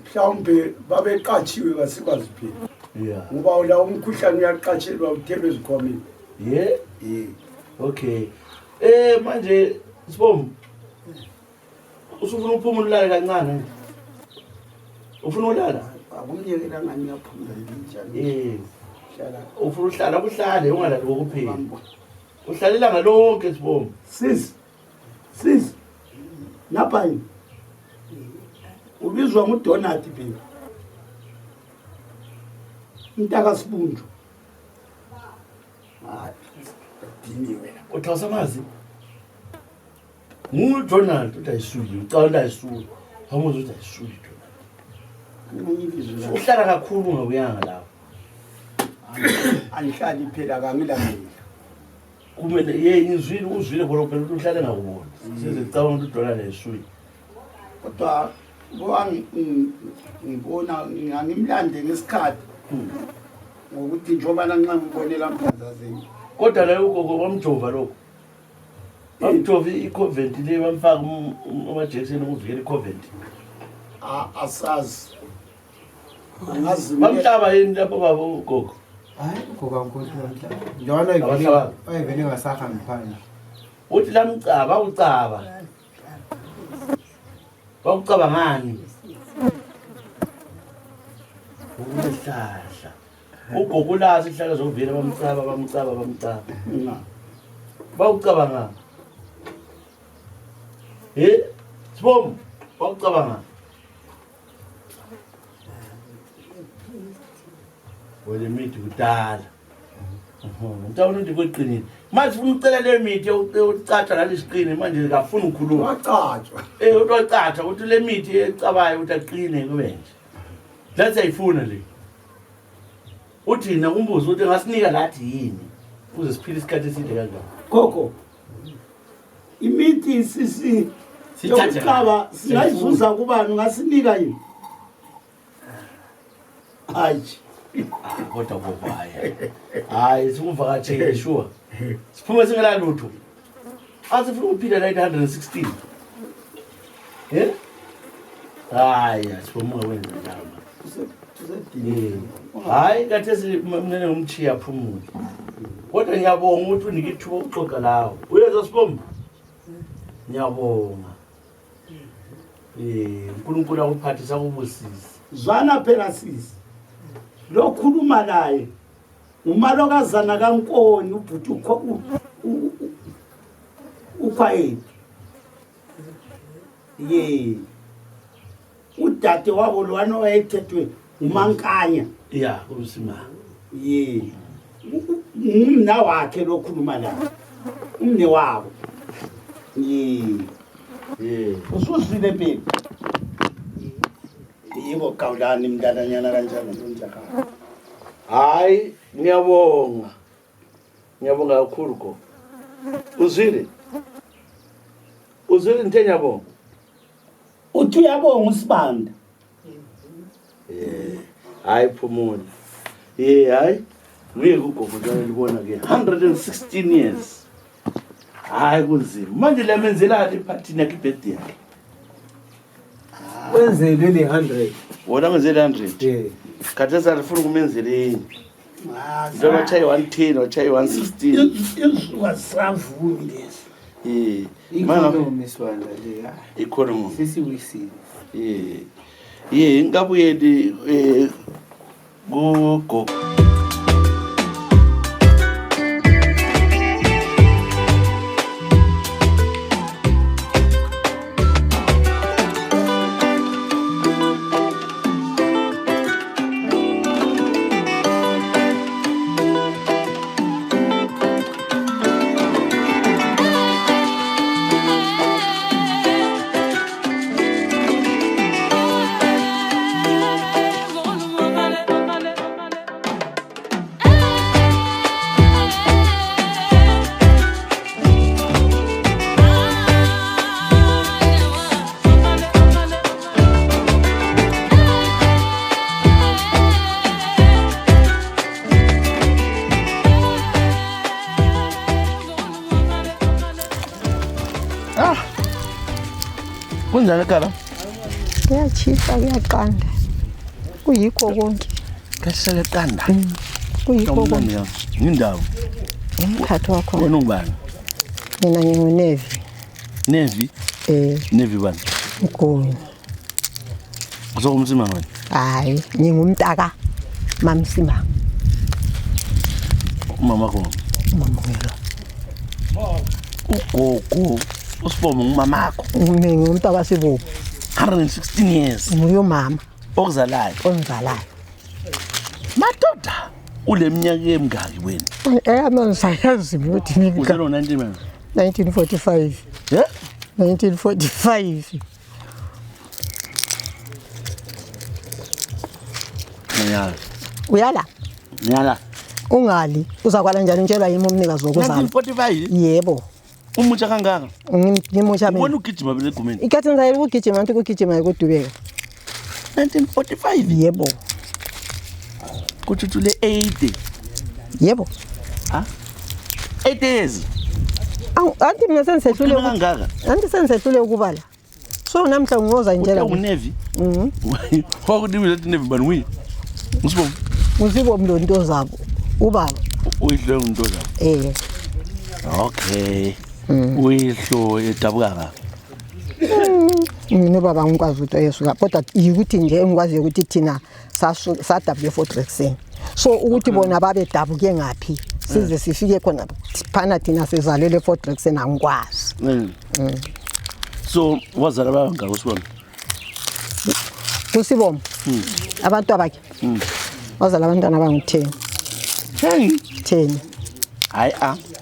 Speaker 2: Mhlawumbe babeqatshiwe kasikwazi phela.
Speaker 1: Yeah.
Speaker 2: Ngoba la umkhuhlane uyaqatshelwa uthelwe ezikhwameni.
Speaker 1: Yeah. Okay. Manje sibom. Usufuna uphumula kancane. Ufuna ulala?
Speaker 2: Akumyekela ngani yaphumula njani?
Speaker 1: Ufuna uhlala kuhlale ungalali kokuphela. Uhlalela ngalonke sibom.
Speaker 2: Sis. Lapha yini? Ubizwa nguDonald phela. Intaka sibunjo. Diniwe.
Speaker 1: Uthawusa mazi? Donald utayisuli, ucala ayisuli. Hamuza utayisuli Donald. Uhlala kakhulu ungabuyanga lapho.
Speaker 2: Angihlali phela kangilamela.
Speaker 1: Kumele ngizwile uzwile khona phela ukuthi uhlale ngakubona. Sizicabanga ukuthi uDonald ayisuli.
Speaker 2: Kodwa ngibona ngimlande ngesikhathi. Ngokuthi njoba nxa ngibonela mphazazeni.
Speaker 1: Kodwa la ugogo bamjova lokho. Bamjova iCovent le bamfaka ama-Jackson ukuvikela iCovent.
Speaker 2: Asazi. Angazi
Speaker 1: Bamhlaba yini lapho baba ugogo?
Speaker 3: Hayi ngoba ngikhona njalo ayivele ngasahambi phandle.
Speaker 1: Uthi lamcaba ucaba. Bakucaba ngani? Ukuhlahla. Ugogo lazi ihlaka zovela bamcaba. Bakucaba ngani? Sibom, bakucaba ngani? Wele mithi kudala. Ngicabanga ukuthi kweqinile. Manje ufuna ucela le mithi yokucatsha lalesiqini manje akafuni ukukhuluma.
Speaker 2: wacatshwa.
Speaker 1: Utocatsha ukuthi le mithi ecabayo ukuthi aqine kube nje. Lathi ayifuna le. Uthi na umbuzo ukuthi ngasinika lathi yini? Uze siphile isikhathi eside kanjani?
Speaker 2: Gogo. Imithi yokucaba singayizuza kubani ngasinika yini? Hayi.
Speaker 1: Kodwa bobaya. Hayi sikuvakatshele sure. Siphume singela lutho. Asifuna ukuphila la 116. Hayi siphume wenza njalo. Hayi kathesi mnene ngumchiya phumule. Kodwa ngiyabonga ukuthi unike ithuba ukuxoxa lawo. Uyezwa sibomba? Ngiyabonga. uNkulunkulu akuphathisa kubusisi.
Speaker 2: Zwana phela sisi. Lokhuluma naye. Umalokazana kaNkoni ubhuti ukhwayethu. Udade wabo lwana wayethethwe uMankanya.
Speaker 1: Yeah, uSima.
Speaker 2: Umna wakhe lokhuluma la. Umne wabo. Usuzwile phela. Yebo Kaulani mntananyana kanjani njaka.
Speaker 1: Hayi, ngiyabonga. Ngiyabonga kakhulu go. Uzwile? Uzwile into engiyabonga.
Speaker 2: Uthi uyabonga uSibanda.
Speaker 1: Hayi phumula. Hayi. Ngeke ugogo njalo libona ke 116 years. Hayi kunzima. Manje lamenzela iphathini yakhe ibirthday yakhe.
Speaker 3: Wenzele le 100.
Speaker 1: Wona ngenzela 100. Khathesa alifuna kumenzeleni. Njengoba chayi 110 wachayi 116.
Speaker 2: Izuka savuni lesi.
Speaker 3: Economy swanda le.
Speaker 1: Economy.
Speaker 3: Sisiwisile.
Speaker 1: Ngabuyeli go Kunjani ekhaya?
Speaker 4: Kuyachisa kuyaqanda. Kuyikho konke.
Speaker 1: Kasele eqanda.
Speaker 4: Kuyikho konke.
Speaker 1: Indawo.
Speaker 4: Umkhathi wakho.
Speaker 1: Wena ungubani?
Speaker 4: Mina nginguNevi.
Speaker 1: Nevi? Nevi bani?
Speaker 4: Mguni.
Speaker 1: Uzomsima wena?
Speaker 4: Hayi, ngingumntaka Mamsimanga.
Speaker 1: Mama ko.
Speaker 4: Mama wena.
Speaker 1: Ugogo. Usibomo ngumamakho.
Speaker 4: Mina ngumntaka Sibuko.
Speaker 1: 116 years.
Speaker 4: Nguyo mama.
Speaker 1: Okuzalayo.
Speaker 4: Ongizalayo.
Speaker 1: Madoda. Ule minyaka emingaki wena?
Speaker 4: Mina sayazi ukuthi ngika.
Speaker 1: Uselo 19 man.
Speaker 4: 1945.
Speaker 1: Yeah?
Speaker 4: 1945. Uyala?
Speaker 1: Ngiyala.
Speaker 4: Ungali uzakwala njani utshelwa yimi umnikazi wokuzala?
Speaker 1: 1945.
Speaker 4: Yebo.
Speaker 1: Umutsha kangaka.
Speaker 4: Ngimusha mina.
Speaker 1: Ubona ugijima bele egumeni.
Speaker 4: Ikathi ngizayela ukugijima anti ukugijima ekudubeka.
Speaker 1: 1945.
Speaker 4: Yebo.
Speaker 1: Kuthi le 80.
Speaker 4: Yebo.
Speaker 1: Ha? 8 years.
Speaker 4: Anti mina sengisehlule
Speaker 1: kangaka.
Speaker 4: Anti sengisehlule ukubala. So namhla ngiyoza njela.
Speaker 1: Unevi. Kwakudiwe lethi Nevi bani wi. Usibona?
Speaker 4: Usibo mlonto zabo. Ubaba.
Speaker 1: Uyihlo umuntu zabo. Okay. Uyihlo edabuka.
Speaker 4: Mina baba ngikwazi ukuthi eyesuka kodwa yikuthi nje engikwazi ukuthi thina sadabule Fort-Rexen. So ukuthi bona babe dabuke ngapi size sifike khona phana thina sizalele Fort-Rexen angikwazi.
Speaker 1: So wazala bangaka usibona?
Speaker 4: Kusiboma. Abantu abakhe. Wazala abantwana abangu10. 10.
Speaker 1: Hayi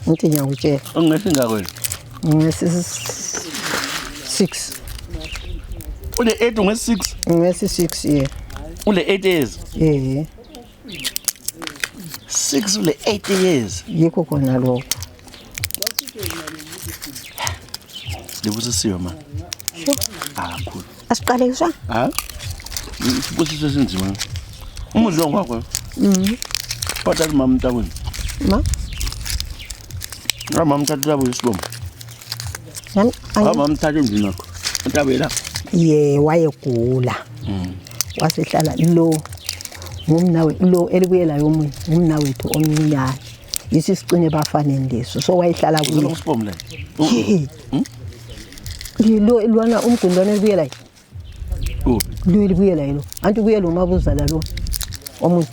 Speaker 4: Ngithi ngiyakutshela.
Speaker 1: Ungesinga kwena?
Speaker 4: Ngesi 6.
Speaker 1: Ule 8 unge6?
Speaker 4: Ngesi 6 yeah.
Speaker 1: Ule 8 years? 6 ule 8 years.
Speaker 4: Yikho khona lokho.
Speaker 1: Libusisiwe man. Cool.
Speaker 4: Asiqalekiswa?
Speaker 1: Sibusisiwe sinzima. Umudlo ngakho. Phakathi mama mntakwini. Mama mthathu labo isibombo. Mama mthathu endini yakho. Ntabela.
Speaker 4: Wayegula. Wasehlala ngumnawe elibuyela yomunye ngumnawethu omncinyane. Isicine bafanele leso. So wayehlala kulo.
Speaker 1: Usibombo la.
Speaker 4: Lwana umgundwane elibuyela. Libuyela yilo. Anti kuyela umabuzala lo. Omunye.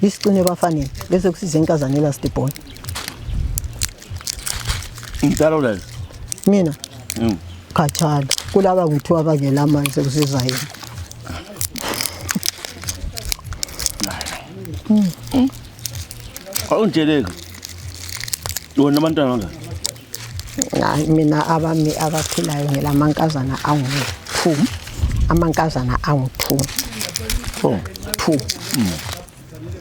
Speaker 4: Isicine bafanele bese kusize inkazanela Stephen.
Speaker 1: Ngidalo la.
Speaker 4: Mina. Khathala. Kulaba ngithiwa abangela amanzi sekusiza yini.
Speaker 1: Awunjeleke. Wona abantwana ngaka.
Speaker 4: Hayi mina abami abaphilayo ngelamankazana angu2. Amankazana angu2. 2.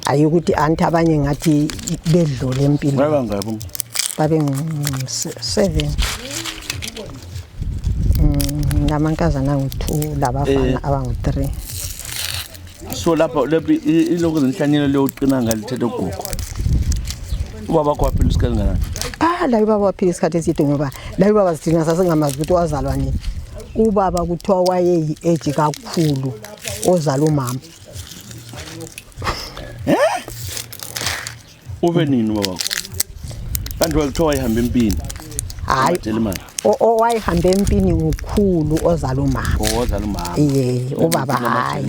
Speaker 4: Ayikuthi anti abanye ngathi bedlule empilo.
Speaker 1: Baba ngabo.
Speaker 4: Babe ngu7. Ngamankazana angu2 labafana abangu3.
Speaker 1: So lapha iloko zenhlanyelo leyoqina ngalithethe ugogo. Ubaba kwaphila isikhathi ngana.
Speaker 4: La ubaba waphila isikhathi eside ngoba la ubaba sidinga sasengamazi ukuthi wazalwa nini. Ubaba kuthiwa waye age kakhulu ozala umama.
Speaker 1: Ube nini baba? Kanti wakuthiwa wayihamba empini.
Speaker 4: Hayi. Owayihamba empini ngukhulu ozala umama.
Speaker 1: Ozala umama.
Speaker 4: Ubaba hayi.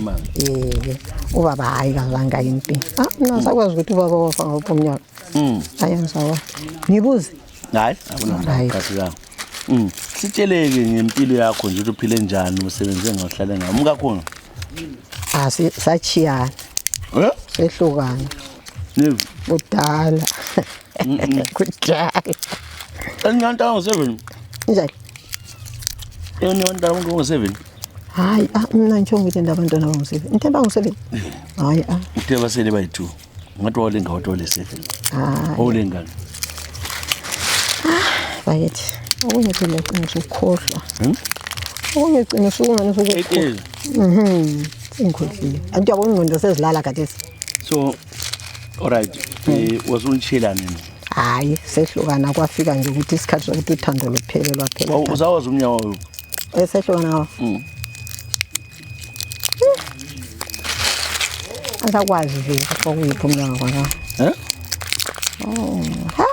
Speaker 4: Ubaba hayi kazanga empini. Mina sakwazi ukuthi ubaba wafa ngaphi umnyaka. Ayangisawa. Ngibuze.
Speaker 1: Hayi, akunamkhathi la. Sitsheleke ngempilo yakho nje ukuthi uphile njani usebenze ngahlala ngami umkakhona.
Speaker 4: Sachiyana. Sehlukana.
Speaker 1: Nevi.
Speaker 4: Udala. Kudala.
Speaker 1: Enyanto ngo7.
Speaker 4: Njani?
Speaker 1: Enyanto ngo7.
Speaker 4: Hayi, mina ngisho ukuthi ndabantwana bangu7. Nthemba ngo7. Hayi
Speaker 1: Uthe basele bayi2. Ngathi walenga wotole 7. Olengani.
Speaker 4: Bayethi. Okunye phela qiniso ukhohlwa. Okunye qiniso ungane sokukhohlwa. Ingkhohlile. Anti yabona ingqondo sezilala kathesi.
Speaker 1: So alright. Wasunchela nini?
Speaker 4: Hayi, sehlukana kwafika nje ukuthi isikhathi sokuthi uthando luphelelwa phela.
Speaker 1: Uzawazi umnyawo wayo.
Speaker 4: esehloko nawo asakwazi nje ukuyiphi umnyaka kwana ha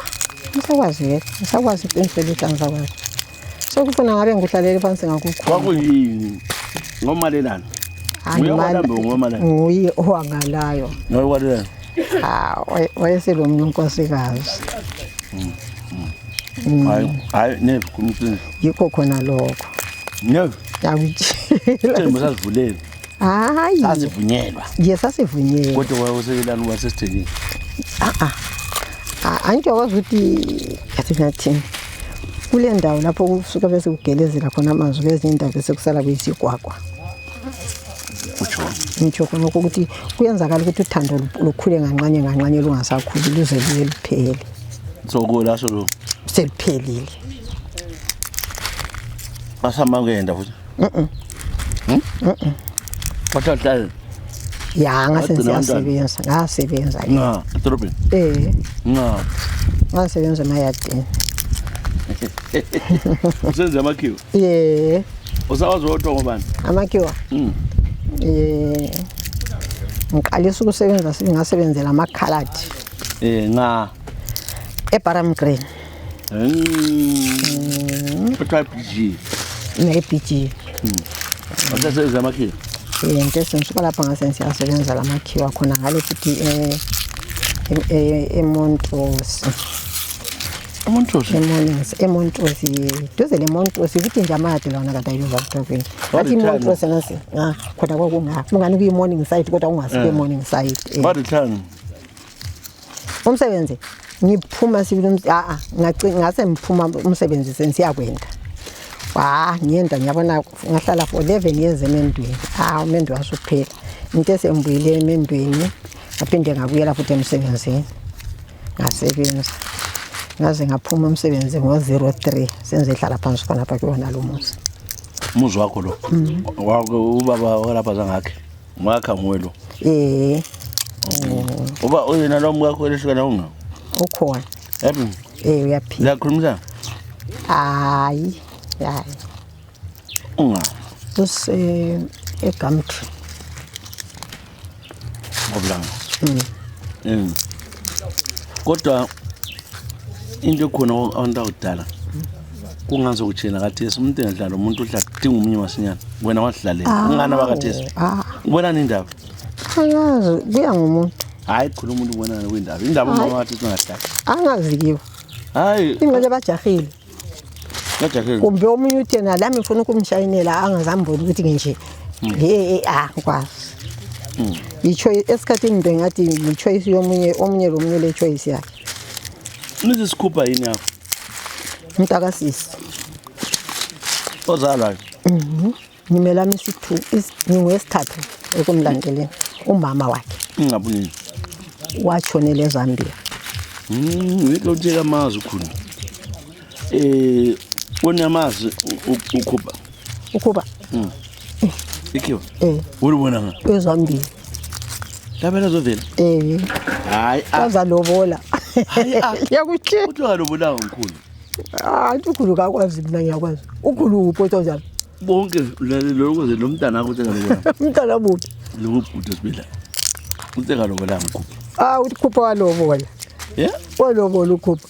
Speaker 4: asakwazi ke asakwazi iqinisele isakwazi sokufuna ngabe ngihlalele phansi ngakukho
Speaker 1: kwakuyini ngomalelana
Speaker 4: nguye owangalayo
Speaker 1: ngokwalelana
Speaker 4: wayeselomnye unkosikazi
Speaker 1: hayi never kumqini
Speaker 4: yikho khona lokho
Speaker 1: never
Speaker 4: yakutshela
Speaker 1: themba sasivulele
Speaker 4: hayi
Speaker 1: sasivunyelwa
Speaker 4: sasivunyelwa
Speaker 1: kodwa wayeselana wasesithekile
Speaker 4: anjye wazi ukuthi yathinathini kule ndawo lapho kusuka bese kugelezela khona amanzi kwezinye indawo bese kusala kuyisigwagwa ngitsho khona ukuthi kuyenzakala ukuthi uthando lukhule ngancane lungasakhuli luze luye luphele
Speaker 1: sokola solo
Speaker 4: seliphelile
Speaker 1: asamangenda futhi Pathatha
Speaker 4: ya ngasebenza
Speaker 1: edorobheni
Speaker 4: ngasebenza emayadini
Speaker 1: usenza amakhiwa usawazi wodwa ngobani
Speaker 4: amakhiwa ngiqalisa ukusebenza singasebenzela amakhaladi eBaram Green
Speaker 1: PG
Speaker 4: ne-PG
Speaker 1: usasebenza amakhiwa
Speaker 4: into esisuka lapha ngasensi yasebenza lamakhiwa khona ngale futhi eMontrosi duze leMontrosi futhi nje amade lona kade ayuva kuthopheni athi eMontrosi nasi khona kwakungani kuyi-morning site kodwa ungasike morning site
Speaker 1: badithani
Speaker 4: umsebenzi ngiphuma sibili ngase ngiphuma umsebenzi sensiyakwenda ngiyenda ngiyabona ngahlala for 11 years emendweni umendo wasuphela into esembuyile emendweni ngaphinde ngabuyela futhi emsebenzini ngasebenza ngaze ngaphuma umsebenzi ngo03 senze ihlala phansi khona lapha kuona lo
Speaker 1: muzi wakho lo wakho ubaba walapha zangakhe ngakha ngwelo uba uyena lo mwakho elehlukana unga
Speaker 4: ukhona
Speaker 1: yapi
Speaker 4: uyaphila
Speaker 1: lakhulumisa
Speaker 4: hayi
Speaker 1: unga
Speaker 4: eGumtree
Speaker 1: ngoblanga kodwa into khona abantu akudala kungaze kuthina kathesi umuntu engadlala umuntu udla dinga umunye masinyana wena wasidlalela ungana bakathesi ubona indaba
Speaker 4: ayazi kuya ngomuntu
Speaker 1: hayi khona umuntu ubonana kwindaba indaba mama wathi singahlala
Speaker 4: angazikiwe
Speaker 1: hayi
Speaker 4: ingqondo bajahile
Speaker 1: bajahile
Speaker 4: kumbe omunye uthena la ngifuna ukumshayinela angazambona ukuthi nje ngikwazi ichoice esikhathini into ngathi ichoice omunye lomunye le choice yakhe
Speaker 1: nithi sikhupha yini yakho
Speaker 4: mntakasisi
Speaker 1: ozala
Speaker 4: nimela misi2 ngingwesithathu ekumlandeleni umama wakhe
Speaker 1: ngabunini
Speaker 4: wachonele eZambia
Speaker 1: ngeke utheka amazi khona wona amazi
Speaker 4: ukuba
Speaker 1: ikhiwa ulibona nga
Speaker 4: eZambia
Speaker 1: labela zovela hayi
Speaker 4: azalobola yakuthe
Speaker 1: uthi walobola ngkhulu
Speaker 4: ukhulu kakwazi mina ngiyakwazi ukhulu uphoto njalo
Speaker 1: bonke lokho lo mntana akho uthekalobola
Speaker 4: umntana buthi
Speaker 1: lokubhuda sibila uthekalobola ngkhulu
Speaker 4: ukhupha walobola walobola ukhupha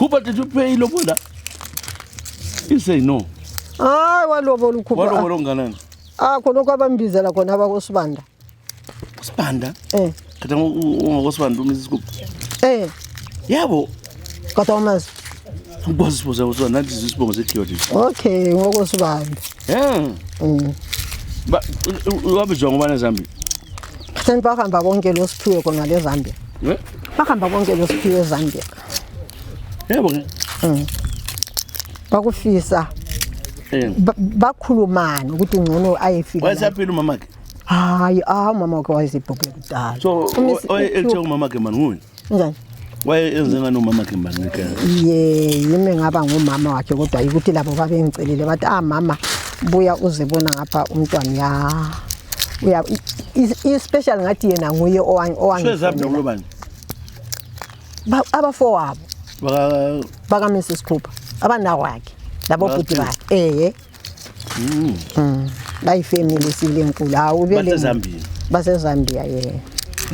Speaker 1: Kuba did you pay lobola? You say no.
Speaker 4: Walobola ukhupha.
Speaker 1: Walobola nganani?
Speaker 4: Khona kwabambizela khona abakosibanda.
Speaker 1: Sibanda? Kade ngokosibanda umisi isikuphi?
Speaker 4: Yabo. Kodwa umazi.
Speaker 1: Ngibosibuza ukuthi nathi isibongo sekhiwa lesi.
Speaker 4: Okay, ngokosibanda.
Speaker 1: Wabizwa ngobani eZambia?
Speaker 4: Seni bahamba bonke lo siphiwe khona le Zambia. Bahamba bonke lo siphiwe eZambia.
Speaker 1: Yebo ke.
Speaker 4: Bakufisa. Bakhulumana ukuthi ngcono ayefika.
Speaker 1: Wayesaphila umama wakhe?
Speaker 4: Hayi, mama wakhe wayezibhubhe kudala.
Speaker 1: So, elithe umama wakhe mani nguye?
Speaker 4: Njani?
Speaker 1: Wayenze ngani umama wakhe mani ekhaya?
Speaker 4: Yimi ngaba ngumama wakhe kodwa ukuthi labo babengicelile bathi mama buya uzibona ngapha umntwana uya especially ngathi yena nguye owangi.
Speaker 1: Sezaphi nokulobani?
Speaker 4: Abafowabo. Baka Mrs. Cooper. Abanakwakhe. labo futhi bayi bayifamily silenkulu hawu vele basezambia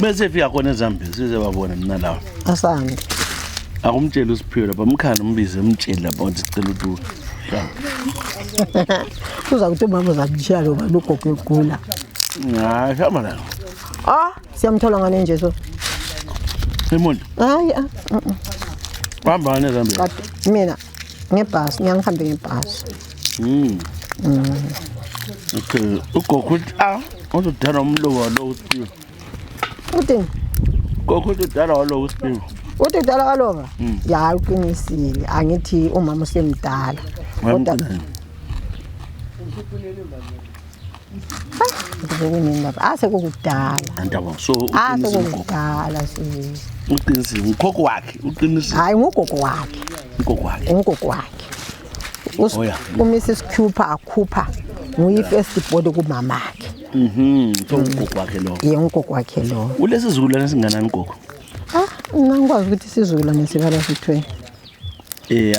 Speaker 1: bese fika khona eZambia size babona mina lawo
Speaker 4: asambi
Speaker 1: akumtshela uSiphiwe lapha umkhana umbize umtshela lapha uthi sicela uTulu
Speaker 4: kuza kuthi mama uzabishiya lo balugogo egula
Speaker 1: hayi hamba la
Speaker 4: siyamthola ngane nje so
Speaker 1: emuntu
Speaker 4: hayi
Speaker 1: hamba ngane eZambia
Speaker 4: mina ngebhasi ngiyahambe ngebhasi
Speaker 1: okay ugogo uthi uzodala umlobo lo uSiphiwe
Speaker 4: uthi
Speaker 1: gogo udala lo uSiphiwe
Speaker 4: uthi udala kalova ya uqinisile angithi umama usemdala kodwa sekukudala
Speaker 1: andaba so
Speaker 4: sekukudala
Speaker 1: uqinisile ukhokho wakhe uqinisile
Speaker 4: hayi ngugogo wakhe uMrs Cooper akhupha nguyi-first board kumamakhe
Speaker 1: so ugogo wakhe lo
Speaker 4: ngugogo wakhe lo
Speaker 1: ulesi sizukulwane singanani gogo
Speaker 4: ngikwazi ukuthi sizukulwane sibala sithweni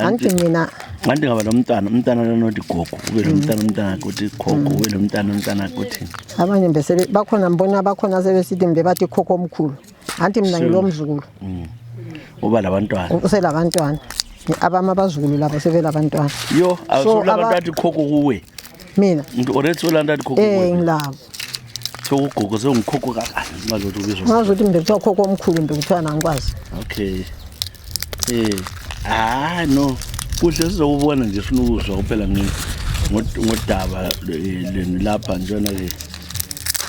Speaker 4: anti mina
Speaker 1: manje ngaba nomntana lenothi gogo ube lo mntana ukuthi gogo ube lo mntana ukuthi
Speaker 4: abanye bese bakhona mbona bakhona sebesithi mbe bathi khokho omkhulu anti mina ngilomzukulu
Speaker 1: uba labantwana
Speaker 4: uselabantwana abama abazukulu labo sevela abantwana
Speaker 1: yo awusula abantu athi khokho kuwe
Speaker 4: mina
Speaker 1: umuntu orethi solanda athi khokho kuwe
Speaker 4: ngilabo
Speaker 1: so ugogo sengikhokho kakani ngazothi ubizwa
Speaker 4: ngazothi mbe kuthiwa khokho omkhulu mbe kuthiwa nangikwazi
Speaker 1: okay no kuhle sizokubona nje sifuna ukuzwa kuphela ngodaba lapha njena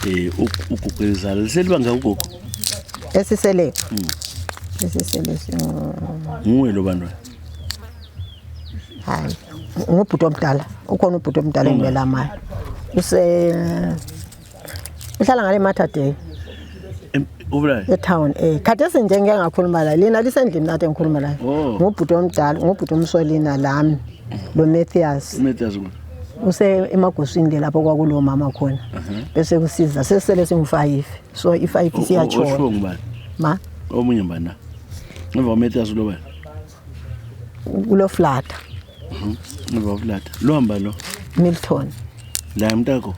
Speaker 1: ke ukugezala seliba ngaugogo
Speaker 4: esisele
Speaker 1: nguwe lo bantwana
Speaker 4: hayi ngubhuti omdala ukhona ubhuti omdala engibela mali uhlala ngale Matterday
Speaker 1: ubula
Speaker 4: town khathesi nje ngeke ngakhuluma la lina lisendlini nathi ngikhuluma la ngubhuti omdala ngubhuti umsolina lami lo Matthias emagosini lapho kwakulo mama khona bese kusiza sesele singu5 so i5 siyachona ma
Speaker 1: omunye bana ngeva Matthias lo bana
Speaker 4: ulo flat
Speaker 1: ngeva flat lo hamba lo
Speaker 4: Milton
Speaker 1: la mntako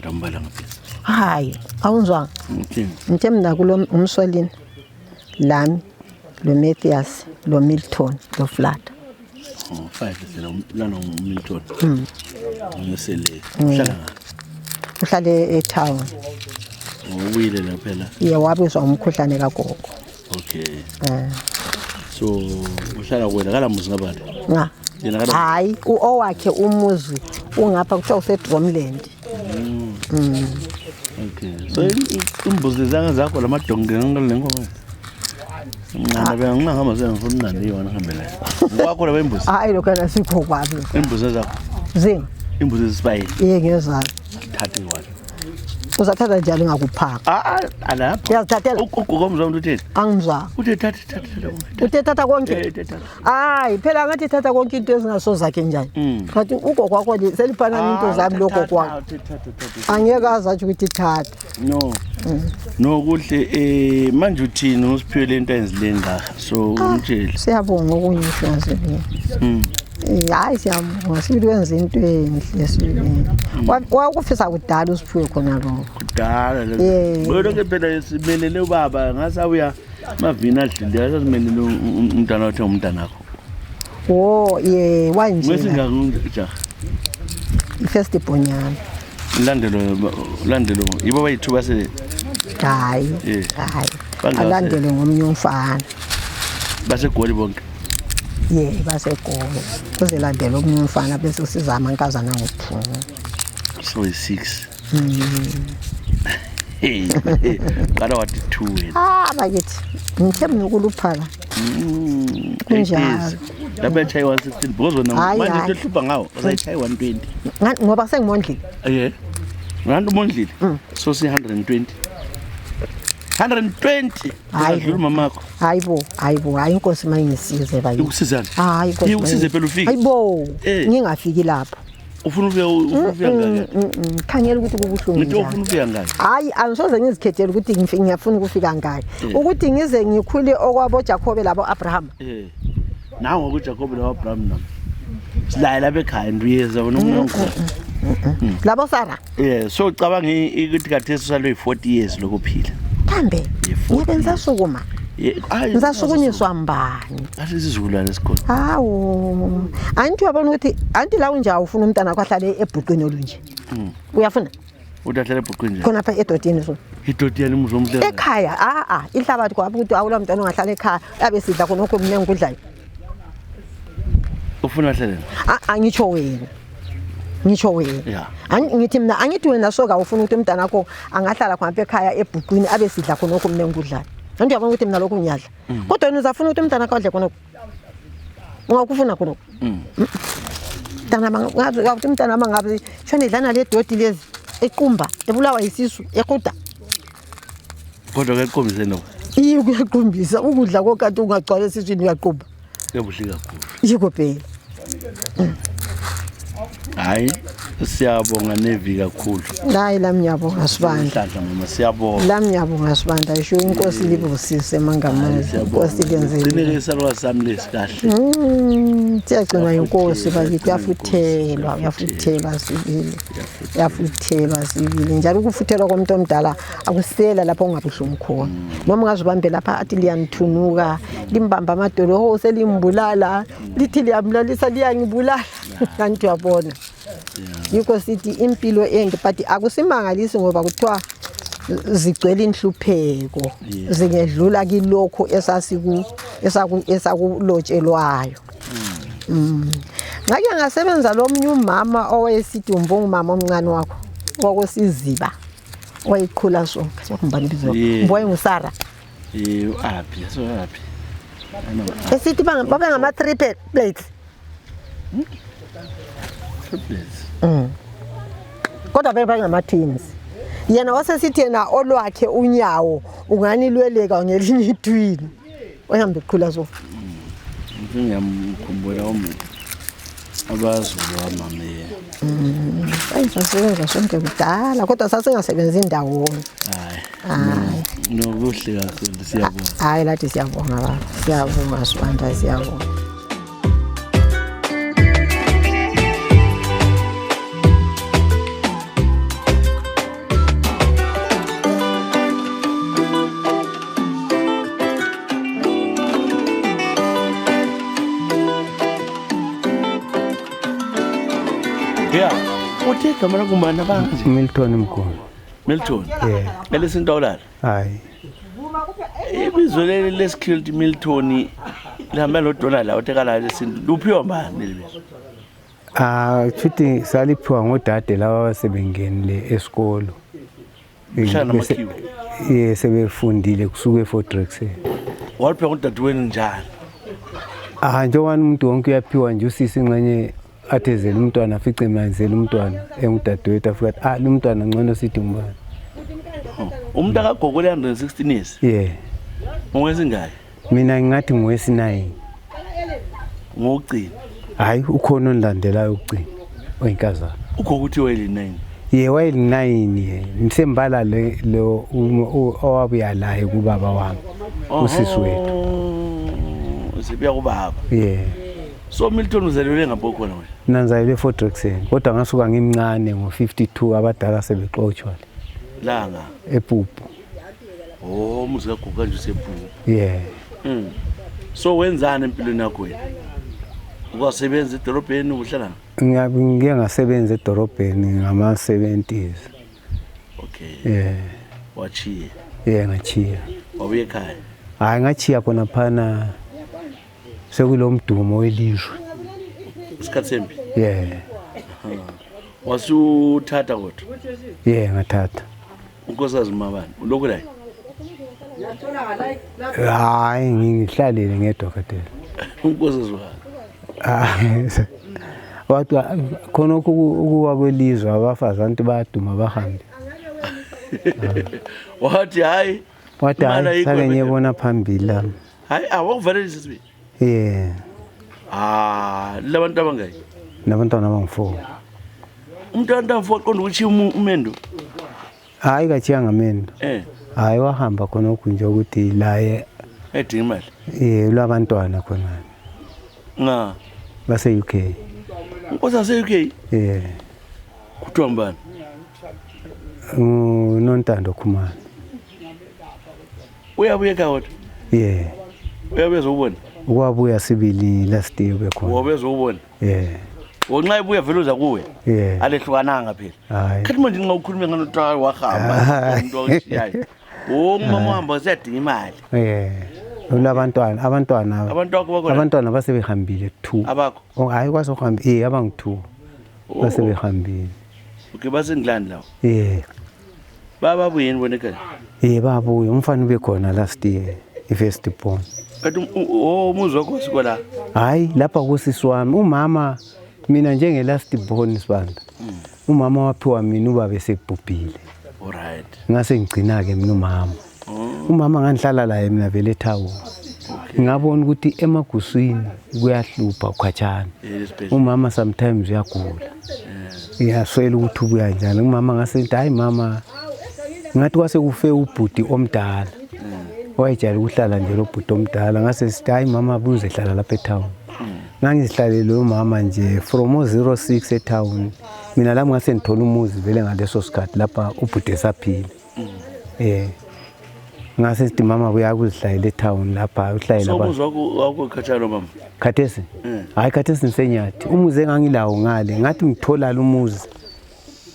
Speaker 1: rambala ngapi
Speaker 4: hayi awunzwanga ngithe mina kulo umsolini lami lo Matthias lo Milton lo flat
Speaker 1: 5 lana uMilton ngisele
Speaker 4: uhlale etown
Speaker 1: ubuyile la phela
Speaker 4: wabizwa umkhuhlane kagogo
Speaker 1: okay so uhlala kwena kala muzi ngabani
Speaker 4: hayi owakhe umuzi ungapha kuthiwa useDromland
Speaker 1: okay so imbuzi zakho lamadonge ngilenkomo ngana ngihamba sengifuna unandi yona ngihambela kwakho la imbuzi
Speaker 4: hayi lokho asikho kwabi
Speaker 1: imbuzi zakho
Speaker 4: zing
Speaker 1: imbuzi zisibaye
Speaker 4: ngiyezana
Speaker 1: thatha iwona
Speaker 4: uzathatha njalo ngakuphaka
Speaker 1: alapha
Speaker 4: uyazithathela
Speaker 1: ugogo mzwa uthini
Speaker 4: angizwa
Speaker 1: uthe
Speaker 4: thatha konke hayi phela ngathi thatha konke into ezingasozakhe njani ngathi ugogo kwakho selifana into zami lokho kwakho angeke azathi ukuthi thatha
Speaker 1: no kuhle manje uthini uSiphiwe lento enzilenga so umtshela
Speaker 4: siyabonga okunyisho ngasebeni hayi siyabonga sibili wenza into enhle sibili wakufisa kudala uSiphiwe khona lokho
Speaker 1: kudala lo ke phela simelele ubaba ngasabuya mavina adlile asimelele umntana wakhe umntanakho
Speaker 4: wanje
Speaker 1: ngesingakujaha
Speaker 4: first bonyana
Speaker 1: landelo yibo bayithuba se
Speaker 4: hayi alandele ngomnye umfana
Speaker 1: basegoli bonke
Speaker 4: basegoli kuzelandela omnye umfana bese siza amankazana ngokuphuma
Speaker 1: so 6 kada wathi 2 wena
Speaker 4: bakithi ngithe mina ukuluphala kunjalo
Speaker 1: lapha echayiwa 16 because wena manje uhlupha ngawo usayichayiwa 120
Speaker 4: ngoba sengimondlile
Speaker 1: ngantu mondlile so si 120 adlula mamakho
Speaker 4: hayibo hayi inkosi mayingisize bayi
Speaker 1: ukusizana
Speaker 4: hayi inkosi
Speaker 1: ukusize phela ufike
Speaker 4: hayibo ngingafiki lapho
Speaker 1: ufuna ukuya ngaka
Speaker 4: khangela ukuthi kubuhlungu
Speaker 1: ngithi ufuna ukuya ngaka
Speaker 4: hayi angisoze ngizikhethele ukuthi ngiyafuna ukufika ngaka ukuthi ngize ngikhule okwabo Jacob labo Abraham
Speaker 1: nawo ku Jacob labo Abraham nami silaye lapha ekhaya nduyeza wona
Speaker 4: labo Sara
Speaker 1: so cabanga ukuthi kathesi usalo 40 years lokuphila
Speaker 4: kambe ngibenza sukuma ngizasukunyiswa mbani
Speaker 1: athi sizulwane esikhona
Speaker 4: hawo anti uyabona ukuthi anti la unja ufuna umntana wakho ahlale ebhuqweni olunje uyafuna
Speaker 1: udahlala ebhuqweni
Speaker 4: khona pha edotini so
Speaker 1: idotiyani muzomhle
Speaker 4: ekhaya ihlabathi kwapha ukuthi awula mntwana ongahlala ekhaya abe sidla khonokho mina ngikudlayo
Speaker 1: ufuna ahlale
Speaker 4: angitsho wena ngithi mina angithi wena soka ufuna ukuthi umntana wakho angahlala khona ekhaya ebhuqweni abe sidla khonokho mina ngikudlayo anti uyabona ukuthi mina lokho ngiyadla kodwa wena uzafuna ukuthi umntana wakho adle khonokho ungakufuna khonokho umntana mangabe shona idlana le doti lezi equmba ebulawa yisisu equda
Speaker 1: kodwa ke qombise no
Speaker 4: kuyaqumbisa ukudla kokati ungagcwala esiswini uyaqumba
Speaker 1: ebuhle kakhulu
Speaker 4: yiko phela
Speaker 1: hayi siyabonga nevi kakhulu
Speaker 4: hayi lami ngiyabonga sibandla
Speaker 1: mama siyabonga
Speaker 4: lami ngiyabonga sibandla isho inkosi libusise mangamazi inkosi lenzele
Speaker 1: sinike salwa sami lesikahle
Speaker 4: siyagcina inkosi bakithi yafuthelwa sibili njalo ukufuthelwa komuntu omdala akusela lapho ungabuhlungu khona noma ungazibambe lapha athi liyanithunuka limbamba amadolo selimbulala lithi liyamlalisa liyangibulala kanti uyabona yiko sithi impilo ende but akusimangalisi ngoba kuthiwa zigcwele inhlupheko zingedlula kilokho esakulotshelwayo ngake ngasebenza lomnye umama owayesithi umama omncane wakho wakwesiziba wayiqhula sonke sokumbani bizo mboye ngusara
Speaker 1: aphi so aphi
Speaker 4: esithi babe ngama 3 plates kodwa bebe ngama-teams yena wasesithi yena olwakhe unyawo ungani lweleka ngelinye idwini ohambe eqhula so
Speaker 1: ngiyamkhumbula umuntu abazulu wamame
Speaker 4: sasebenza sonke kudala kodwa sasingasebenzi ndawonye
Speaker 1: hayi nokuhle kakhulu siyabonga
Speaker 4: hayi lathi siyabonga baba siyabonga sibanda siyabonga
Speaker 1: uthe gama lakumana banzi
Speaker 2: Milton Mkhulu
Speaker 1: Milton elesintola
Speaker 2: hayi
Speaker 1: ibizo lesikilled Milton lihamba noDonald la uthekala lesinto luphiwa mbani lelibizo
Speaker 2: futhi saliphiwa ngodade laba abasebengenile esikolo
Speaker 1: mhlana makhiwe
Speaker 2: sebefundile kusuka eFort Rexel
Speaker 1: waliphiwa ngodadewenu njani
Speaker 2: njengoba umuntu wonke uyaphiwa nje usisi ingxenye athezela umntwana afice emanzela umntwana engudadewethu afika lo mntwana ngcono sithi ngubani
Speaker 1: umuntu akagogo le 116 years ngowesingaki
Speaker 2: mina ngingathi ngowesi9
Speaker 1: ngogcina
Speaker 2: hayi ukhona onlandelayo ukugcina oyinkazana
Speaker 1: ugogo uthi wayeli 9
Speaker 2: wayeli9 nisembala lo owabuya laye kubaba wami usisi wethu
Speaker 1: sibuya kubaba so Milton uzelwe ngapho khona wena
Speaker 2: nanzayile eFort Rexel kodwa ngasuka ngimncane ngo52 abadala sebexoxwa
Speaker 1: langa
Speaker 2: ePupu
Speaker 1: muzika guga nje sePupu so wenzani empilweni yakho wena ukasebenza edolobheni uhlala
Speaker 2: ngiyake ngasebenza edolobheni ngama 70s
Speaker 1: wachiye
Speaker 2: ngachiya
Speaker 1: wabuye ekhaya
Speaker 2: hayi ngachiya khona phana sekulomdumo welizwe
Speaker 1: isikhathi sempi
Speaker 2: wasuthatha kodwa ngathatha
Speaker 1: unkosazi mabani ulokhu la
Speaker 2: hayi ngihlalile ngedokotela
Speaker 1: unkosazi
Speaker 2: wathi khona ukuwa kwelizwe abafazi abantu bayaduma bahambe
Speaker 1: wathi hayi
Speaker 2: sake ngiyabona phambili lami
Speaker 1: hayi awakuvalelisa sibi labantu abangaki
Speaker 2: nabantwana abangu4
Speaker 1: umntwana mfo qonda ukuthi umendo
Speaker 2: hayi kachiya ngamendo hayi wahamba khona okunje ukuthi laye
Speaker 1: edinga imali
Speaker 2: ulabantwana khona
Speaker 1: base
Speaker 2: UK
Speaker 1: Nkosi ase UK. Kuthiwa ngubani?
Speaker 5: Nontando Khumalo.
Speaker 1: Uyabuye ka wona? Uyabuye uzobona?
Speaker 5: Wabuya sibili last year bekhona.
Speaker 1: Wabuye uzobona? Wonxa ibuya vele uza kuwe? Alehlukananga phela. Kathi manje nxa ukhuluma nganoThwa wahamba umuntu okushiyayo. Umama uhamba siyadinga imali.
Speaker 5: Abantwana basebehambile 2.
Speaker 1: Abakho?
Speaker 5: Hayi kwasohamba abangu 2. Basebehambile.
Speaker 1: Okay basengilandi lawo. Babuye nibone ekhaya?
Speaker 5: Babuye umfana ubekhona last year first born.
Speaker 1: Kathi umuzi wakho sikola?
Speaker 5: Hayi lapha kusisi wami umama mina njenge last born sibanda. Umama waphiwa mina ubaba esebhubhile.
Speaker 1: Alright.
Speaker 5: Ngase ngigcina ke mina umama. Umama ngangihlala la mina vele eThawu. Ngabona ukuthi emaguswini kuyahlupha ukhachana. Umama sometimes uyagula. Iyaswela ukuthi ubuya njani. Umama ngase ngithi hayi mama ngathi kwase kufe ubhuti omdala. Wayejala ukuhlala nje lo bhuti omdala ngase sithi hayi mama buzehlala lapha eThawu. Ngangizihlalele lo mama nje from 06 eTown. Mina lami ngase ngithola umuzi vele ngaleso sikhathi lapha ubhuti esaphila. Ngase sithi mama uyakuzihlayela eTown lapha uhlayela
Speaker 1: abantu. So umuzi wakho khatshalo mama?
Speaker 5: Khathesi? Hayi khathesi nisenyathi. Umuzi engangilawo ngale ngathi ngithola lo muzi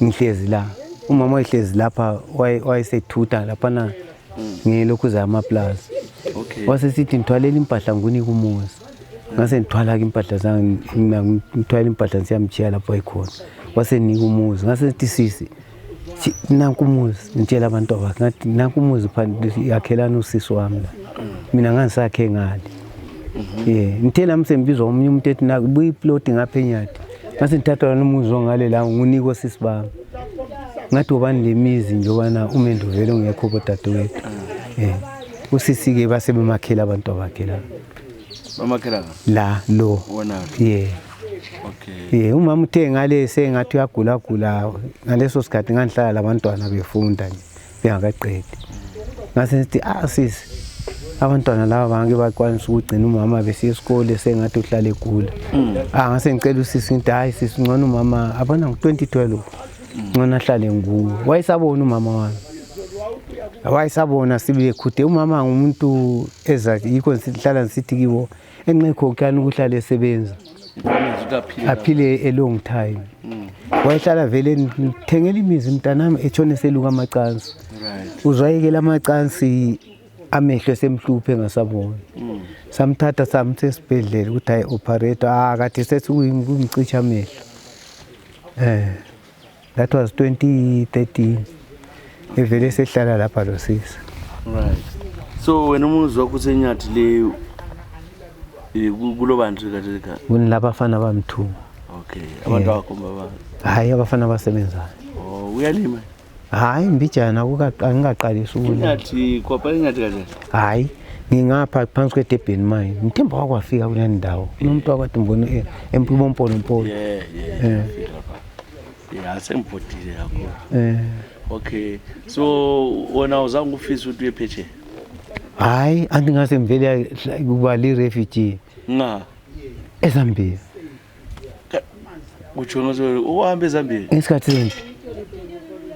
Speaker 5: ngihlezi la. Umama wayehlezi lapha wayesethutha lapha na ngilokhu zama plaza.
Speaker 1: Okay.
Speaker 5: Wasesithi ngithwalela impahla nguni kumuzi. Ngase ngithwala ke impahla zangu ngithwala impahla siyamchiya lapho ekhona. Wasenika umuzi ngase sithi sisi nanku umuzi ngitshela abantu abakhe ngathi nanku umuzi phansi yakhelana usisi wami la. Mina nganisakhe ngale. Ngithela msembizwa omunye umuntu ethi nakubuya iplot ngapha enyathi. Ngase ngithatha umuzi ongale la nguniko sisi bami. Ngathi ubani lemizi nje ubana umendo vele ungekho bodadewethu. Usisi ke basebemakhela abantu abakhe la.
Speaker 1: Bamakhelana?
Speaker 5: La lo.
Speaker 1: Wona.
Speaker 5: Okay. Umama uthe ngale sengathi uyagula ngaleso sikhathi ngangihlala labantwana befunda nje bengakaqedi. Ngase sithi sisi abantwana laba bange bakwanisa ukugcina umama besiya esikole sengathi uhlale egula. Ngase ngicela usisi ngithi hayi sisi ngcono umama abona ngo2012 ngona ahlale nguwe. Wayesabona umama wami. Wayesabona sibile khuthe umama ngumuntu ezathi yikho sihlala sithi kibo enqekho kani ukuhlala esebenza. Aphile a long time. Wayehlala vele ngithengela imizi mntanami etshone seluka amacansi. Uzwayekela amacansi amehlo esemhluphe ngasabona. Samthatha samthe esibhedlela ukuthi hayi operator kade sethi kuyimcicha amehlo. That was 2013. Evele sehlala lapha lo sisi.
Speaker 1: Right. So wena umuzi wakho usenyathi le kulo bantu kade ka.
Speaker 5: Kunilabafana bami2.
Speaker 1: Okay. Abantu bakho baba.
Speaker 5: Hayi abafana basebenzayo.
Speaker 1: Uyalima?
Speaker 5: Hayi mbijana angingaqalisa ukulima.
Speaker 1: Inyathi kwapha inyathi kahle.
Speaker 5: Hayi ngingapha phansi kweDurban mine. Ngithemba wakwafika kule ndawo. Umuntu wakade mbona empompono.
Speaker 1: Sengibhodile kakhulu. Okay. So wona uzange ufisa ukuthi uyephetshe?
Speaker 5: Hayi andingase ngivele kuba li refugee. eZambia.
Speaker 1: Utsho ngoze uhamba eZambia?
Speaker 5: Ngesikhathi sempi.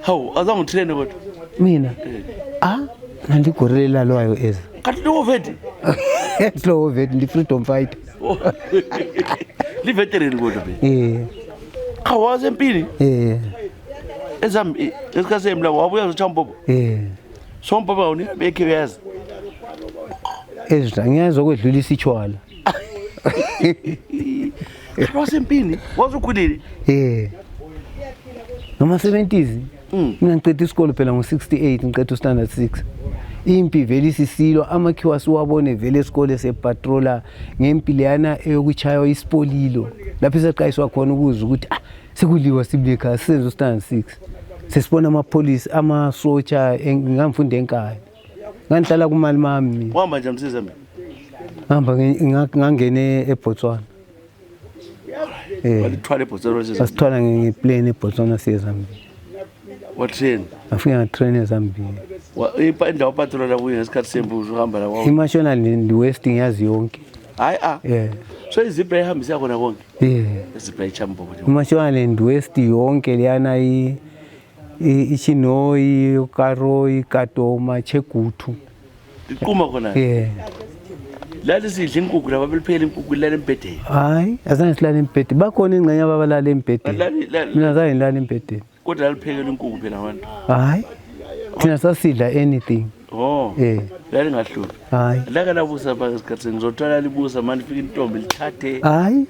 Speaker 1: Hawu azange utrain kodwa?
Speaker 5: Mina nandigurelela lwayo eza.
Speaker 1: Kanti lo veti?
Speaker 5: Lo veti ndi freedom fighter.
Speaker 1: Li veteran kodwa be? Khawaze empini? eZambia esikhathi semla wabuya uzochamba so mpapa uni bekhe uyazi?
Speaker 5: Ezidla ngiyazi okwedlulisa ichwala.
Speaker 1: Wasempini wazukhulile?
Speaker 5: Noma 70s. Mina ngiqeda isikole phela ngo68 ngiqeda standard 6. Impi vele isisilo amakhiwa siwabone vele esikole sepatrola ngempileyana eyokuchaywa isipolilo. Lapho seqayiswa khona ukuza ukuthi sekuliwa sibleka senzo standard 6. Sesibona amapolice amasotsha ngamfunda enkaya. Ngangihlala kumali mami.
Speaker 1: Wahamba nje msizambi?
Speaker 5: Hamba ngangene eBotswana.
Speaker 1: Walithwala eBotswana sesizambi?
Speaker 5: Asithwala ngeplane eBotswana sezambia.
Speaker 1: What train?
Speaker 5: Afika ngatrain eZambia.
Speaker 1: Indawo patrola kuyo ngesikhathi sembuzo uhamba la kwawo?
Speaker 5: IMational and West ngiyazi yonke. Yeah.
Speaker 1: So izibra ihambisa khona konke.
Speaker 5: Yeah.
Speaker 1: Izibra ichambo nje.
Speaker 5: Mashonaland West yonke leyana iChinoyi, uKaroyi, Katoma, Chegutu.
Speaker 1: Iquma khona.
Speaker 5: Yeah.
Speaker 1: Lali sidla inkukhu laba beliphela inkukhu lala embhedeni.
Speaker 5: Hayi, azange silale embhedeni. Bakhona ingxenye ababalala embhedeni. Mina zange ngilala embhedeni.
Speaker 1: Kodwa laliphekela inkukhu phela abantu.
Speaker 5: Hayi. Thina sasidla anything.
Speaker 1: Oh. Lali ngahluphi.
Speaker 5: Hayi.
Speaker 1: Laka labusa ba isikhathi ngizothola libusa manje ifika intombi lithathe.
Speaker 5: Hayi.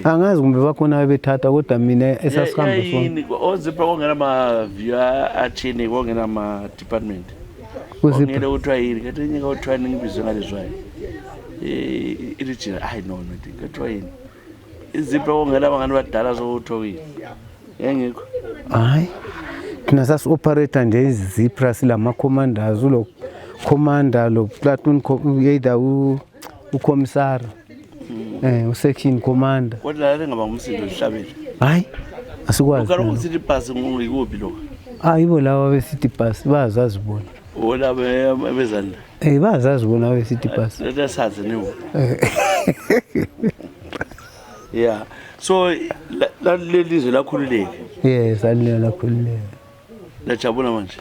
Speaker 5: Angazi kumbe bakhona abethatha kodwa mina esasihamba sona.
Speaker 1: Yini ozipha kongena ma view achini kongena ma department. Ongena uthiwa yini kathi nyika uthiwa ngibizwe ngalizwayo. Irijina no kathiwa yini. Izipha kongena abangani badala zokuthiwa yini. Engikho.
Speaker 5: Hayi. Thina sasi-operator nje izipra silama commanders ulo commander lo platoon either ucommissary usection commander.
Speaker 1: Kodwa lale ngaba ngumsindo lihlabele.
Speaker 5: Hayi asikwazi.
Speaker 1: Ukalo ukuthi ibhasi ngikuphi lo?
Speaker 5: Yibo lawa be-city bus bazazi bona.
Speaker 1: Ola bezanda.
Speaker 5: Bazazi bona be-city bus.
Speaker 1: Lesazi niwo. Yeah. So lelizwe lakhululeke.
Speaker 5: Yes, lakhululeke.
Speaker 1: Lajabula manje.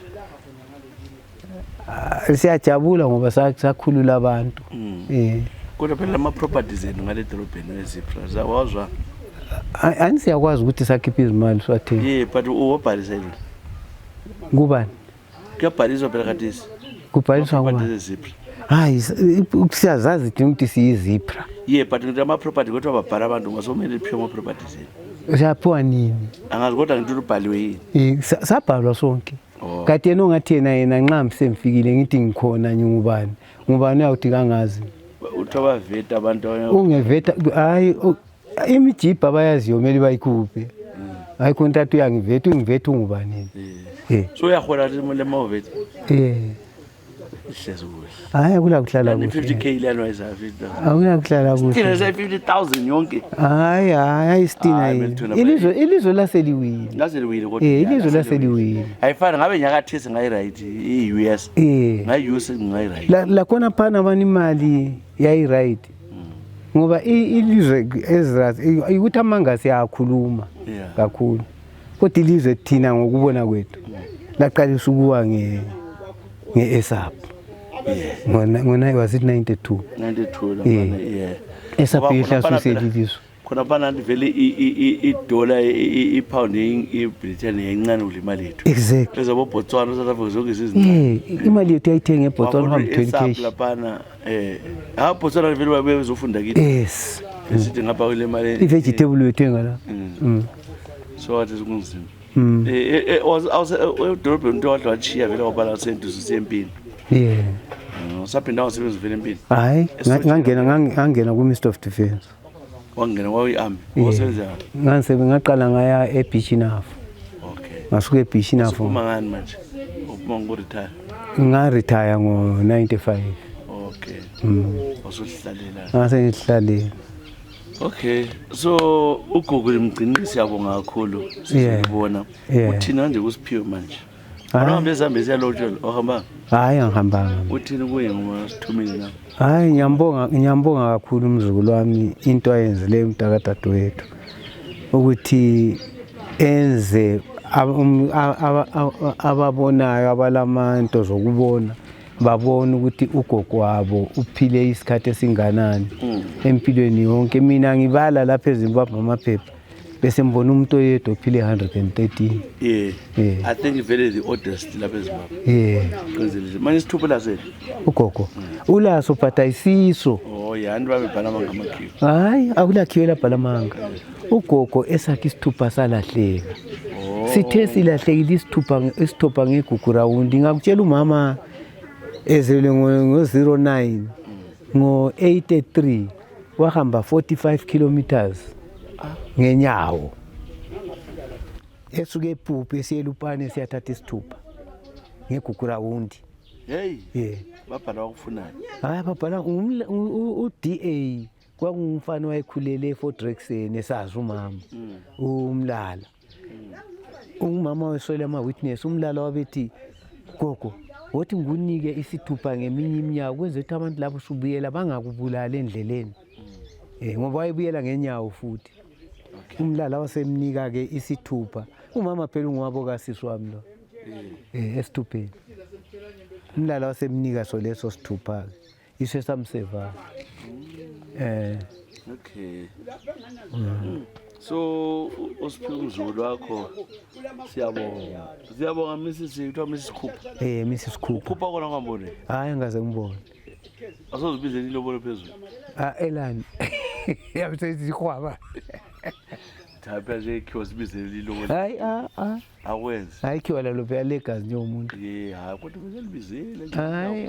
Speaker 5: Siyajabula ngoba sakhulula abantu.
Speaker 1: Kodwa phela ama properties enu ngale dolobheni ezipra zawazwa.
Speaker 5: Anisiyakwazi ukuthi sakhiphe izimali swathini.
Speaker 1: Yeah, but ubhalisa yini?
Speaker 5: Ngubani?
Speaker 1: Kuyabhaliswa phela khathesi.
Speaker 5: Kubhaliswa
Speaker 1: ngubani? Ezipra.
Speaker 5: Hayi, siyazazi ukuthi siyizipra.
Speaker 1: Yeah, but ngama property kodwa babhala abantu ngasomele phiwe ama properties enu.
Speaker 5: Siyaphiwa nini?
Speaker 1: Angazi kodwa ngithi ubhaliwe yini?
Speaker 5: Sabhalwa sonke. Kanti yena ongathi yena nxa msemfikile ngithi ngikhona ngubani uyawuthi kangazi.
Speaker 1: Uthoba veta abantu
Speaker 5: ungeveta hayi imijibha bayaziyo mele bayikhuphe. Hayi kontathu uyangiveta ungiveta ungubani.
Speaker 1: So uyahola le mawuveta. Ihlezi kuhle.
Speaker 5: Hayi akula kuhlala kuhle.
Speaker 1: 50k lana wayizafita.
Speaker 5: Akula kuhlala kuhle.
Speaker 1: Thina say 50,000 yonke.
Speaker 5: Hayi sitina yini. Ilizwe laseliwile.
Speaker 1: Laseliwile kodwa.
Speaker 5: Ilizwe laseliwile.
Speaker 1: Ayifana ngabe nyakathisi ngayi right iUS. Ngayi US ngayi right.
Speaker 5: La kona phana abani imali yayi right. Ngoba ilizwe ezirazi ukuthi amanga siyakhuluma kakhulu. Kodwa ilizwe thina ngokubona kwethu laqalisa ukuwa nge-ESAP. Ngona was it 92?
Speaker 1: 92 lapha
Speaker 5: ESAP ihlasuseliliswa.
Speaker 1: Khona phana vele idola ipound iBritain encane ulimali yethu.
Speaker 5: Exactly.
Speaker 1: Lezabo Botswana South Africa zonke izinto.
Speaker 5: Imali yethu yayithenga eBotswana 20 cash.
Speaker 1: Laphana Botswana vele babezofunda kithi.
Speaker 5: Yes.
Speaker 1: Sithi ngapha kule mali.
Speaker 5: I-vegetable yethenga la.
Speaker 1: So what is kunzima. Edolobheni into wadla wachiya vele wabala sentusi sempini. Saphinda wasebenza vele empini.
Speaker 5: Hayi, ngangena ku-Ministry of Defence.
Speaker 1: Wangena kwayi-army. Wasebenza.
Speaker 5: Ngaqala ngaya eBichinaf.
Speaker 1: Okay.
Speaker 5: Ngasuka eBichinaf.
Speaker 1: Uphuma ngani manje? Uphuma ngoretire.
Speaker 5: Ngaretire ngo-95.
Speaker 1: Okay. Wasuhlalela.
Speaker 5: Ngase ngihlalele.
Speaker 1: Okay. So ugogo limgcinile siyabonga kakhulu sizibona. Uthina nje kusiphiwe manje. Awuhambe ezambe siyalotshola ohamba?
Speaker 5: Hayi angihambanga.
Speaker 1: Uthini kuye ngoba sithumile na?
Speaker 5: Hayi ngiyambonga kakhulu umzukulu wami into ayenzileyo umntakadadewethu ukuthi enze ababonayo abalamanto zokubona babona ukuthi ugogo wabo uphile isikhathi esinganani empilweni yonke. Mina ngibala lapha eZimbabwe amaphepha bese ngibona umuntu oyedwa ophile 113.
Speaker 1: I think very the oldest lapha eZimbabwe. Kwenzelile manje sithuphe lasele
Speaker 5: ugogo ulaso but ayisiso.
Speaker 1: Yani babebhala amanga.
Speaker 5: Hayi akulakhiwe labhala amanga. Ugogo esakhe isithupha salahleka. Sithe silahlekile isithupha ngegugu rawundi. Ngakutshela umama ezele ngo-09 ngo-83 wahamba 45 kilometers ngenyawo esuke ePhupu esiyelupane siyathatha isithupha ngegugu rawundi.
Speaker 1: Babhala ukufunayo.
Speaker 5: Hayi babhala uDA kwakungumfana wayekhulele eFort Rexen esazi umama umlala. Umama weswele ama-witness umlala wabethi gogo wothi ngunike isithupha ngeminye iminyaka kwenze ukuthi abantu labo subuyela bangakubulala endleleni. ngoba wayebuyela ngenyawo futhi. Umlala wasemnika ke isithupha. Umama phela ungwabo kasisi wami lo. Esithupheni. Umlala wasemnika so leso sithupha. Iswe samseva.
Speaker 1: Okay. So uSiphiwe Mzulu wakho siyabonga. Siyabonga Mrs. Kuthiwa Mrs. Khupha.
Speaker 5: Mrs. Khupha.
Speaker 1: Khupha kona ngambone.
Speaker 5: Hayi ngaze ngibone.
Speaker 1: Asozibizela ilobolo phezulu.
Speaker 5: Elani. Yabesezikhwaba.
Speaker 1: Thapha nje ikhiwa sibizela ilobolo.
Speaker 5: Hayi
Speaker 1: Akwenzi.
Speaker 5: hayi khiwa lo phela legazi nje umuntu.
Speaker 1: Hayi kodwa bezalibizele.
Speaker 5: Hayi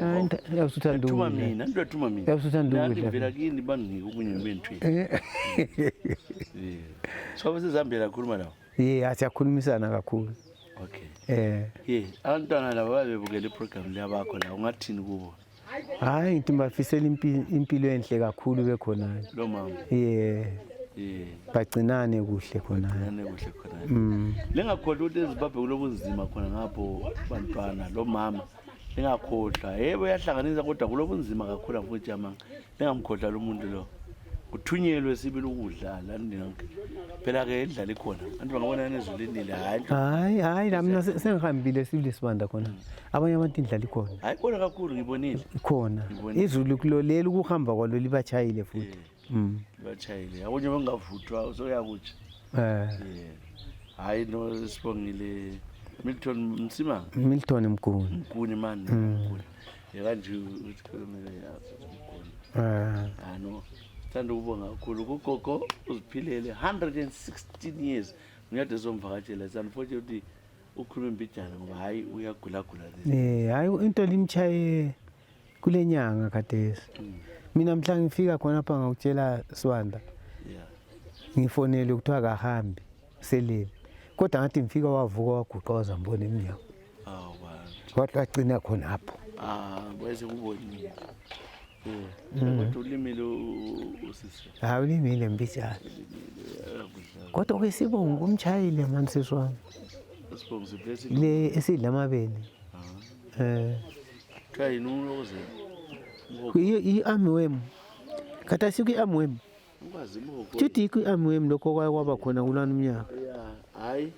Speaker 5: yabusuthanda
Speaker 1: Thuma
Speaker 5: ukudla.
Speaker 1: mina, nto thuma mina.
Speaker 5: Yabusuthanda ukudla.
Speaker 1: Ngivela kini banginike okunye bentweni. So bese Zambia lakhuluma lawo.
Speaker 5: Asiyakhulumisana kakhulu.
Speaker 1: Okay. Abantwana laba babebukela iprogram liyabakho la ungathini kubo?
Speaker 5: Hayi ngithi bafisela impilo enhle kakhulu bekhona.
Speaker 1: Lo mama.
Speaker 5: Bagcinane kuhle khona.
Speaker 1: Bagcinane kuhle khona. Lengakhohlwa ukuthi eZimbabwe kulobunzima khona ngapho bantwana lo mama. Lengakhohlwa yebo yahlanganisa kodwa kulobunzima kakhulu futhi amanga. Lengamkhohlwa lo muntu lo. Uthunyelwe sibili ukudla la ndinonke. Phela ke idlala ikhona. Abantu bangabona nezulindile
Speaker 5: hayi mina sengihambile sibili sibanda khona. Abanye abantu indlala ikhona.
Speaker 1: Hayi khona kakhulu ngibonile.
Speaker 5: Khona. Izulu kulolela ukuhamba kwalo libachayile futhi.
Speaker 1: Libachayile. Akunye bengavuthwa usoyakuthi. Hayi no sibongile Milton Msimanga.
Speaker 5: Milton Mkuni.
Speaker 1: Mkuni man. Mkuni. Yakanje usikhulumele yazo. No. Thanda ukubonga kakhulu kugogo uziphilele 116 years ngiyade zomvakatshela sanfortunately ukhuluma impijana ngoba hayi uyagula
Speaker 5: hayi into limchaye kulenyanga kadesi mina mhla ngifika khona apha ngakutshela Swanda ngifonele kuthiwa kahambi selele kodwa ngathi ngifika wavuka waguqa wazambona eminyango wathi wagcina khona apho
Speaker 1: bese kubonile kodwa ulimile usisi.
Speaker 5: Hayi ulimile mbijana. Kodwa kwesibongo kumchayile manje seswami.
Speaker 1: Sibongo siblesi.
Speaker 5: Le esidla amabele.
Speaker 1: Try nuloze.
Speaker 5: I-armworm. Kata siku i-armworm.
Speaker 1: Ukwazi moko.
Speaker 5: Thithi i-armworm lokho kwaba khona kulana umnyaka.
Speaker 1: Hayi.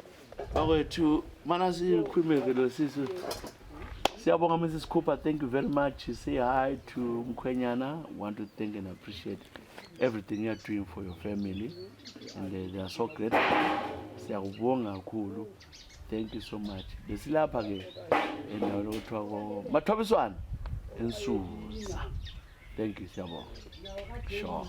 Speaker 1: Bakwethu mana sikhulumeke lo sisi. Siyabonga Mrs. Khupha, thank you very much. Say hi to Mkhwenyana. Want to thank and appreciate everything you are doing for your family. And they are so grateful. Siyabonga kakhulu. Thank you so much. Lesilapha ke endawo lokuthiwa ko Mathobiswana ensuza. Thank you siyabonga. Sure.